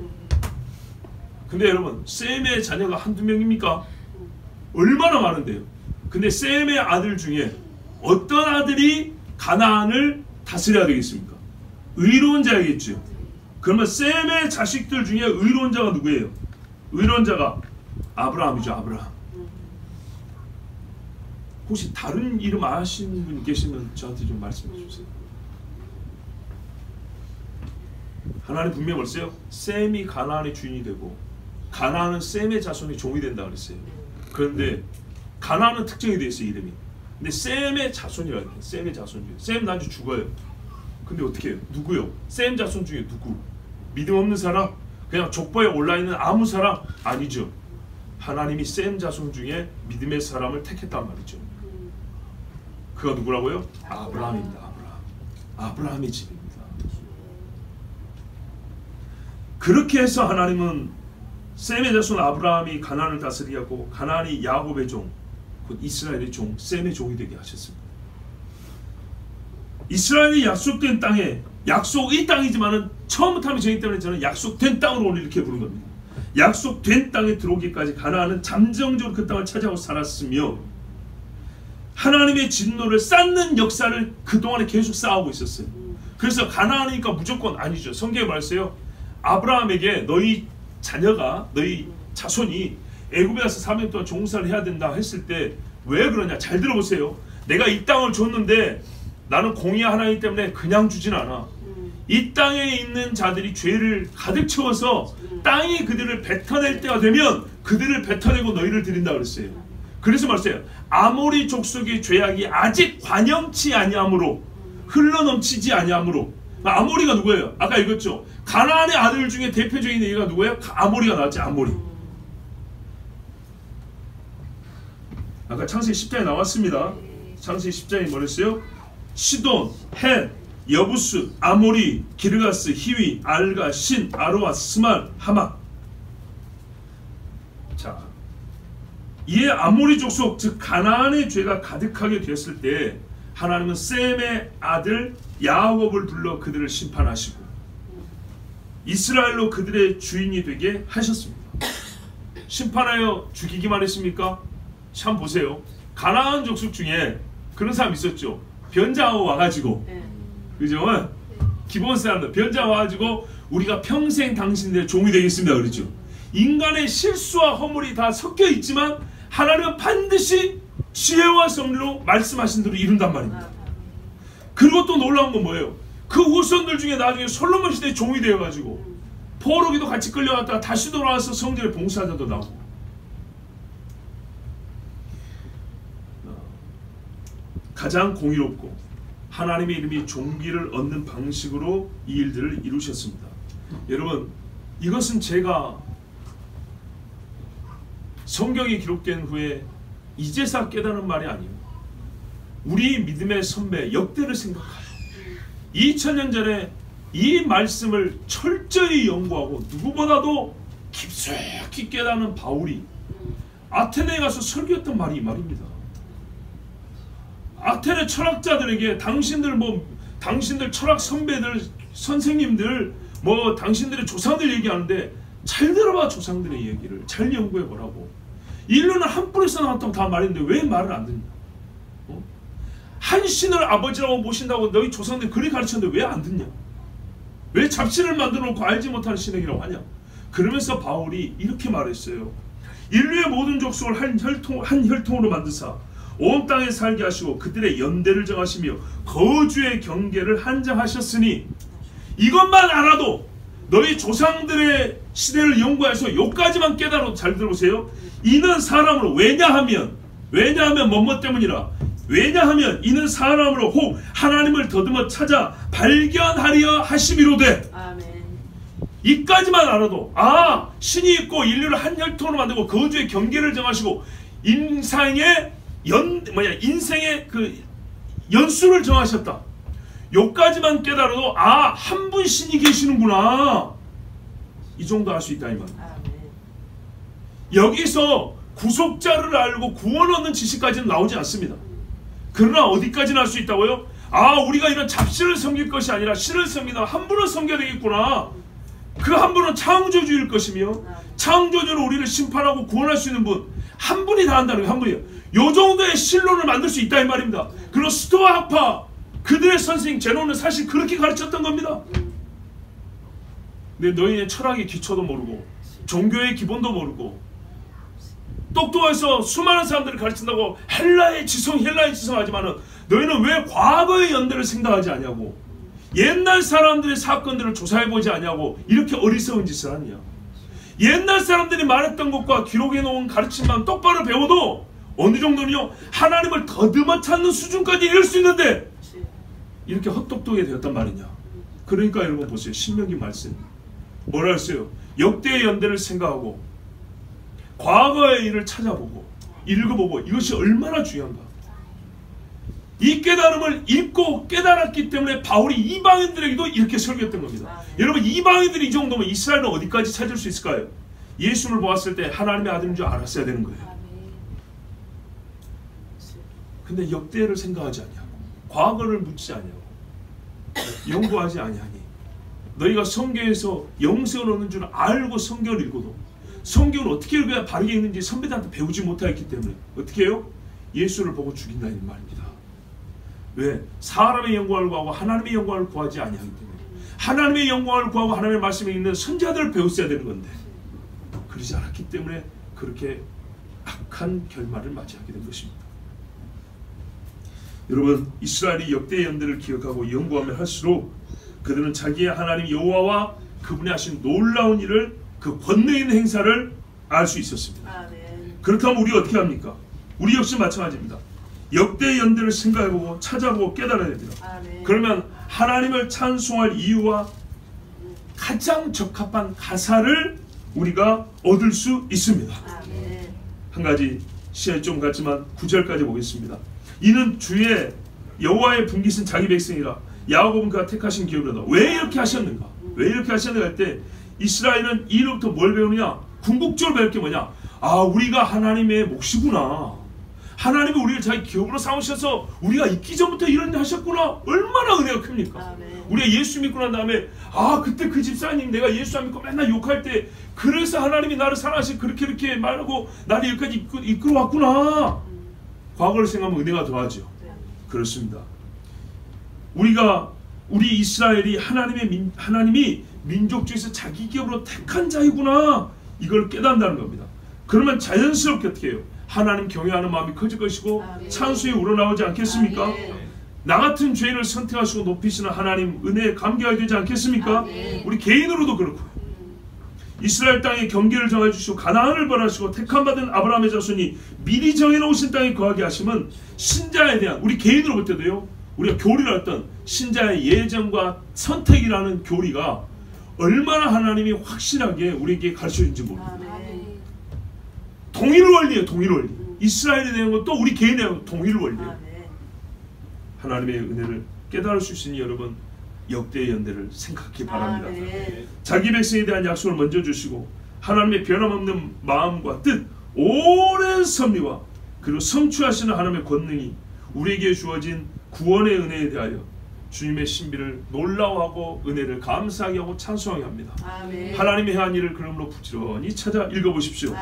근데 여러분, 셈의 자녀가 한두 명입니까? 얼마나 많은데요. 근데 셈의 아들 중에 어떤 아들이 가나안을 다스려야 되겠습니까? 의로운 자이겠죠. 그러면 셈의 자식들 중에 의로운 자가 누구예요? 의로운 자가 아브라함이죠. 아브라함. 혹시 다른 이름 아시는 분 계시면 저한테 좀 말씀해 주세요. 하나님 분명히 말했어요. 셈이 가나안의 주인이 되고 가나안은 셈의 자손이 종이 된다 그랬어요. 그런데 가나안은 특정이 되어 있어요, 이름이. 근데 셈의 자손이라고 해요. 셈의 자손 중에. 셈 나중에 죽어요. 근데 어떻게 해요? 누구요? 셈 자손 중에 누구? 믿음 없는 사람? 그냥 족보에 올라있는 아무 사람? 아니죠. 하나님이 셈 자손 중에 믿음의 사람을 택했단 말이죠. 그가 누구라고요? 아브라함입니다. 아브라함. 아브라함의 집입니다. 그렇게 해서 하나님은 셈의 자손 아브라함이 가나안을 다스리게 하고 가나안이 야곱의 종, 곧 이스라엘의 종, 셈의 종이 되게 하셨습니다. 이스라엘이 약속된 땅에, 약속의 땅이지만은 처음부터 하면 저희 때문에 저는 약속된 땅으로 오늘 이렇게 부른 겁니다. 약속된 땅에 들어오기까지 가나안은 잠정적으로 그 땅을 차지하고 살았으며 하나님의 진노를 쌓는 역사를 그동안에 계속 쌓아오고 있었어요. 그래서 가나안이니까 무조건 아니죠. 성경에 말했어요. 아브라함에게 너희 자녀가, 너희 자손이 애굽에 가서 4년 동안 종살을 해야 된다 했을 때 왜 그러냐? 잘 들어보세요. 내가 이 땅을 줬는데 나는 공의 하나이기 때문에 그냥 주진 않아. 이 땅에 있는 자들이 죄를 가득 채워서 땅이 그들을 뱉어낼 때가 되면 그들을 뱉어내고 너희를 드린다 그랬어요. 그래서 말했어요. 아모리 족속의 죄악이 아직 관영치 아니하므로, 흘러넘치지 아니하므로. 아모리가 누구예요? 아까 읽었죠. 가나안의 아들 중에 대표적인 얘기가 누구예요? 아모리가 나왔지. 아모리. 아까 창세기 10장에 나왔습니다. 창세기 10장에 뭐랬어요? 시돈, 헷, 여부스, 아모리, 기르가스, 히위, 알가, 신, 아로아, 스말, 하마. 자, 이에 아모리 족속, 즉 가나안의 죄가 가득하게 되었을 때 하나님은 셈의 아들 야곱을 불러 그들을 심판하시고 이스라엘로 그들의 주인이 되게 하셨습니다. 심판하여 죽이기만 했습니까? 참 보세요. 가나안 족속 중에 그런 사람 있었죠. 변장 와가지고, 그죠? 기본 사람들 변장 와가지고 우리가 평생 당신들의 종이 되겠습니다 그러죠. 인간의 실수와 허물이 다 섞여 있지만 하나님은 반드시 지혜와 섭리로 말씀하신 대로 이룬단 말입니다. 그리고 또 놀라운 건 뭐예요? 그 후손들 중에 나중에 솔로몬 시대에 종이 되어가지고 포로기도 같이 끌려갔다가 다시 돌아와서 성전에 봉사자도 나오고. 가장 공의롭고 하나님의 이름이 존귀를 얻는 방식으로 이 일들을 이루셨습니다. 여러분, 이것은 제가 성경이 기록된 후에 이제서 깨닫는 말이 아니에요. 우리 믿음의 선배 역대를 생각하여 2000년 전에 이 말씀을 철저히 연구하고 누구보다도 깊숙이 깨닫는 바울이 아테네에 가서 설교했던 말이 이 말입니다. 아테네 철학자들에게 당신들 철학 선배들, 선생님들, 당신들의 조상들 얘기하는데 잘 들어봐. 조상들의 얘기를 잘 연구해 보라고. 인류는 한 뿌리에서 나왔다고 다 말했는데 왜 말을 안 듣냐? 한 신을 아버지라고 모신다고 너희 조상들 그리 가르쳤는데 왜 안 듣냐? 왜 잡신을 만들어 놓고 알지 못하는 신에게라고 하냐? 그러면서 바울이 이렇게 말했어요. 인류의 모든 족속을 한 혈통으로 만드사 온 땅에 살게 하시고 그들의 연대를 정하시며 거주의 경계를 한정하셨으니 이것만 알아도 너희 조상들의 시대를 연구해서 요까지만 깨달아도 잘 들어보세요. 이는 사람으로 왜냐하면 뭐뭐 때문이라 왜냐하면 이는 사람으로 혹 하나님을 더듬어 찾아 발견하려 하심이로되 아멘. 이까지만 알아도 신이 있고 인류를 한 혈통으로 만들고 거주의 경계를 정하시고 인생의 그 연수를 정하셨다. 요까지만 깨달아도 한 분 신이 계시는구나. 이 정도 할 수 있다 이 말. 여기서 구속자를 알고 구원 얻는 지식까지는 나오지 않습니다. 그러나 어디까지는 할 수 있다고요? 우리가 이런 잡신을 섬길 것이 아니라 신을 섬기다 한 분을 섬겨야 되겠구나. 그 한 분은 창조주일 것이며 창조주는 우리를 심판하고 구원할 수 있는 분 한 분이 다 한다는 거예요. 한 분이에요. 요 정도의 신론을 만들 수 있다 이 말입니다. 그리고 스토아 학파 그들의 선생 제논은 사실 그렇게 가르쳤던 겁니다. 근데 너희의 철학의 기초도 모르고 종교의 기본도 모르고 똑똑해서 수많은 사람들을 가르친다고 헬라의 지성 하지만은 너희는 왜 과거의 연대를 생각하지 않냐고, 옛날 사람들의 사건들을 조사해보지 않냐고 이렇게 어리석은 짓을 하느냐. 옛날 사람들이 말했던 것과 기록해 놓은 가르침만 똑바로 배워도 어느 정도는요 하나님을 더듬어 찾는 수준까지 이룰 수 있는데 이렇게 헛똑똑하게 되었단 말이냐. 그러니까 여러분 보세요. 신명기 말씀 뭐라 했어요? 역대의 연대를 생각하고 과거의 일을 찾아보고 읽어보고 이것이 얼마나 중요한가. 이 깨달음을 읽고 깨달았기 때문에 바울이 이방인들에게도 이렇게 설교했던 겁니다. 여러분 이방인들이 이 정도면 이스라엘은 어디까지 찾을 수 있을까요? 예수를 보았을 때 하나님의 아들인 줄 알았어야 되는 거예요. 근데 역대를 생각하지 않냐고, 과거를 묻지 않냐고, 연구하지 아니하니 너희가 성경에서 영생을 얻는 줄 알고 성경을 읽어도 성경을 어떻게 읽어야 바르게 읽는지 선배들한테 배우지 못하였기 때문에 어떻게 해요? 예수를 보고 죽인다는 말입니다. 왜? 사람의 영광을 구하고 하나님의 영광을 구하지 아니하기 때문에. 하나님의 영광을 구하고 하나님의 말씀에 있는 선지자들을 배웠어야 되는 건데 그러지 않았기 때문에 그렇게 악한 결말을 맞이하게 된 것입니다. 여러분 이스라엘이 역대의 연대를 기억하고 연구하면 할수록 그들은 자기의 하나님 여호와와 그분이 하신 놀라운 일을, 그 권능 있는 행사를 알 수 있었습니다. 그렇다면 우리 어떻게 합니까? 우리 역시 마찬가지입니다. 역대의 연대를 생각해보고 찾아보고 깨달아야 됩니다. 그러면 하나님을 찬송할 이유와 가장 적합한 가사를 우리가 얻을 수 있습니다. 한 가지 시간이 좀 갔지만 9절까지 보겠습니다. 이는 주의 여호와의 분깃은 자기 백성이라 야곱은 그가 택하신 기업이로다. 왜 이렇게 하셨는가? 왜 이렇게 하셨는가 할 때 이스라엘은 이로부터 뭘 배우느냐? 궁극적으로 배울 게 뭐냐? 우리가 하나님의 몫이구나. 하나님이 우리를 자기 기업으로 삼으셔서 우리가 있기 전부터 이런 일 하셨구나. 얼마나 은혜가 큽니까? 우리가 예수 믿고 난 다음에 그때 그 집사님 내가 예수 안 믿고 맨날 욕할 때 그래서 하나님이 나를 사랑하시 그렇게 말하고 나를 여기까지 이끌어 왔구나. 과거를 생각하면 은혜가 더하죠. 그렇습니다. 우리 이스라엘이 하나님이 민족 중에서 자기 기업으로 택한 자이구나. 이걸 깨닫는다는 겁니다. 그러면 자연스럽게 어떻게 해요? 하나님 경외하는 마음이 커질 것이고 찬송이 우러나오지 않겠습니까? 나 같은 죄인을 선택하시고 높이시는 하나님 은혜에 감개하게 되지 않겠습니까? 우리 개인으로도 그렇고 이스라엘 땅에 경계를 정해주시고 가나안을 벌하시고 택함받은 아브라함의 자손이 미리 정해놓으신 땅에 거하게 하시면 신자에 대한 우리 개인으로 볼 때도요 우리가 교리를 했던 신자의 예정과 선택이라는 교리가 얼마나 하나님이 확실하게 우리에게 가르쳐준지 모릅니다. 동일 원리예요. 동일 원리. 이스라엘에 대한 것도 우리 개인에 대한 동일 원리예요. 하나님의 은혜를 깨달을 수 있으니 여러분 역대의 연대를 생각하기 바랍니다. 자기 백성에 대한 약속을 먼저 주시고 하나님의 변함없는 마음과 뜻, 오랜 섭리와 그리고 성취하시는 하나님의 권능이 우리에게 주어진 구원의 은혜에 대하여 주님의 신비를 놀라워하고 은혜를 감사하게 하고 찬송하게 합니다. 하나님의 행한 일을 그러므로 부지런히 찾아 읽어보십시오.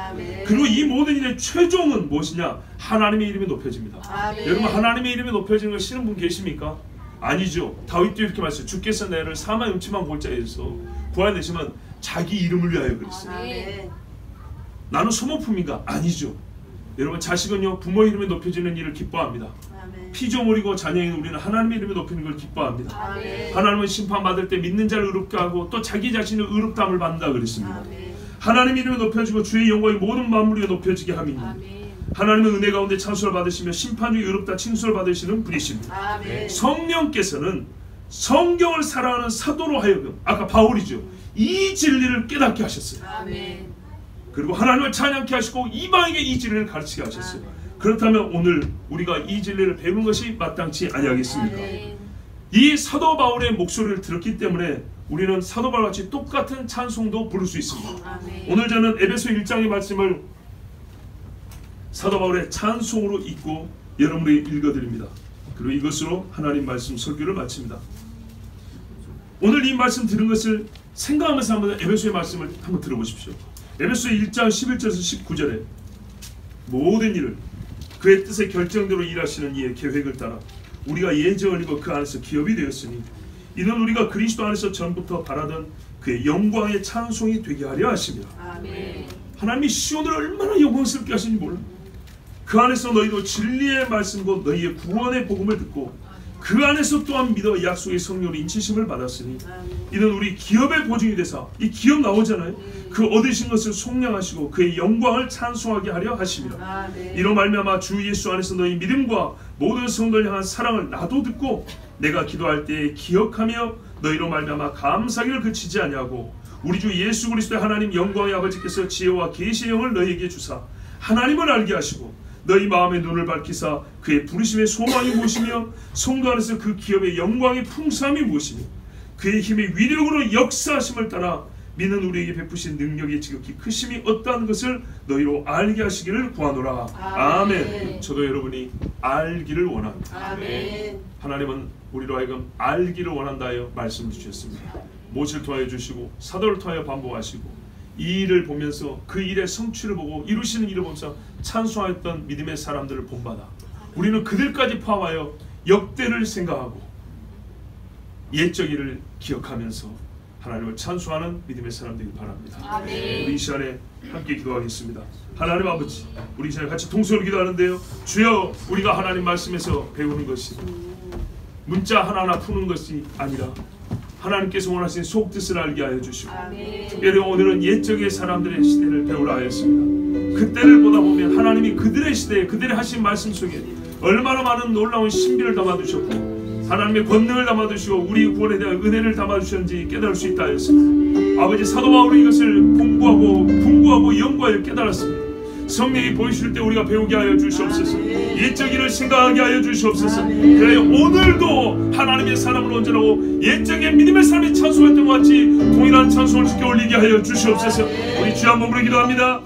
그리고 이 모든 일의 최종은 무엇이냐? 하나님의 이름이 높여집니다. 여러분 하나님의 이름이 높여지는 걸 싫은 분 계십니까? 아니죠. 다윗도 이렇게 말했어요. 주께서 나를 사마의 음침한 골짜기에서 구하내시면 자기 이름을 위하여 그랬어요. 나는 소모품인가? 아니죠. 여러분, 자식은요 부모 이름이 높여지는 일을 기뻐합니다. 아멘. 피조물이고 자녀인 우리는 하나님의 이름이 높이는 걸 기뻐합니다. 아멘. 하나님은 심판받을 때 믿는 자를 의롭게 하고 또 자기 자신을 의롭다함을 받는다 그랬습니다. 아멘. 하나님 이름이 높여지고 주의 영광이 모든 만물에 높여지게 함이니 하나님은 은혜 가운데 찬송을 받으시며 심판 중에 의롭다 칭송을 받으시는 분이십니다. 아멘. 성령께서는 성경을 사랑하는 사도로 하여금, 아까 바울이죠, 이 진리를 깨닫게 하셨어요. 아멘. 그리고 하나님을 찬양케 하시고 이방에게 이 진리를 가르치게 하셨어요. 그렇다면 오늘 우리가 이 진리를 배우는 것이 마땅치 아니하겠습니까? 이 사도 바울의 목소리를 들었기 때문에 우리는 사도 바울같이 똑같은 찬송도 부를 수 있습니다. 아멘. 오늘 저는 에베소 1장의 말씀을 사도 바울의 찬송으로 읽고 여러분에게 읽어드립니다. 그리고 이것으로 하나님 말씀 설교를 마칩니다. 오늘 이 말씀 들은 것을 생각하면서 한번 에베소의 말씀을 한번 들어보십시오. 에베소 1장 11절에서 19절에 모든 일을 그의 뜻의 결정대로 일하시는 이의 계획을 따라 우리가 예정을 입어 그 안에서 기업이 되었으니 이는 우리가 그리스도 안에서 전부터 바라던 그의 영광의 찬송이 되게 하려 하십니다. 아멘. 하나님이 시온을 얼마나 영광스럽게 하시는지 몰라. 그 안에서 너희도 진리의 말씀과 너희의 구원의 복음을 듣고 그 안에서 또한 믿어 약속의 성령으로 인치심을 받았으니 이는 우리 기업의 보증이 되사, 이 기업 나오잖아요. 그 얻으신 것을 속량하시고 그의 영광을 찬송하게 하려 하십니다. 이로 말미암아 주 예수 안에서 너희 믿음과 모든 성도를 향한 사랑을 나도 듣고 내가 기도할 때에 기억하며 너희로 말미암아 감사기를 그치지 아니하고 우리 주 예수 그리스도의 하나님 영광의 아버지께서 지혜와 계시의 영을 너희에게 주사 하나님을 알게 하시고 너희 마음의 눈을 밝히사 그의 부르심의 소망이 무엇이며 성도 안에서 그 기업의 영광의 풍성함이 무엇이며 그의 힘의 위력으로 역사하심을 따라 믿는 우리에게 베푸신 능력의 지극히 크심이 어떠한 것을 너희로 알게 하시기를 구하노라. 아멘. 저도 여러분이 알기를 원합니다. 아멘. 하나님은 우리로 하여금 알기를 원한다여 말씀을 주셨습니다. 모세를 통하여 주시고 사도를 통하여 반복하시고 이 일을 보면서 그 일의 성취를 보고 이루시는 일을 보면서 찬송하였던 믿음의 사람들을 본받아 우리는 그들까지 포함하여 역대를 생각하고 옛적 일을 기억하면서 하나님을 찬송하는 믿음의 사람들이 바랍니다. 아멘. 우리 이 시간에 함께 기도하겠습니다. 하나님 아버지, 우리 이 시간에 같이 동서로 기도하는데요, 주여, 우리가 하나님 말씀에서 배우는 것이 문자 하나하나 푸는 것이 아니라 하나님께서 원하신 속뜻을 알게 하여 주시고, 여러분 오늘은 옛적의 사람들의 시대를 배우라 하였습니다. 그때를 보다 보면 하나님이 그들의 시대에 그들의 하신 말씀 속에 얼마나 많은 놀라운 신비를 담아두셨고 하나님의 권능을 담아두시고 우리 구원에 대한 은혜를 담아주셨는지 깨달을 수 있다 하였습니다. 아버지, 사도 바울이 이것을 분구하고 연구하여 깨달았습니다. 성령이 보이실 때 우리가 배우게 하여 주시옵소서. 옛적 일을 생각하게 하여 주시옵소서. 그래 오늘도 하나님의 사람을 온전하고 옛적의 믿음의 사람이 찬송했던 것 같이 동일한 찬송을 주께 올리게 하여 주시옵소서. 우리 주 한 몸으로 기도합니다.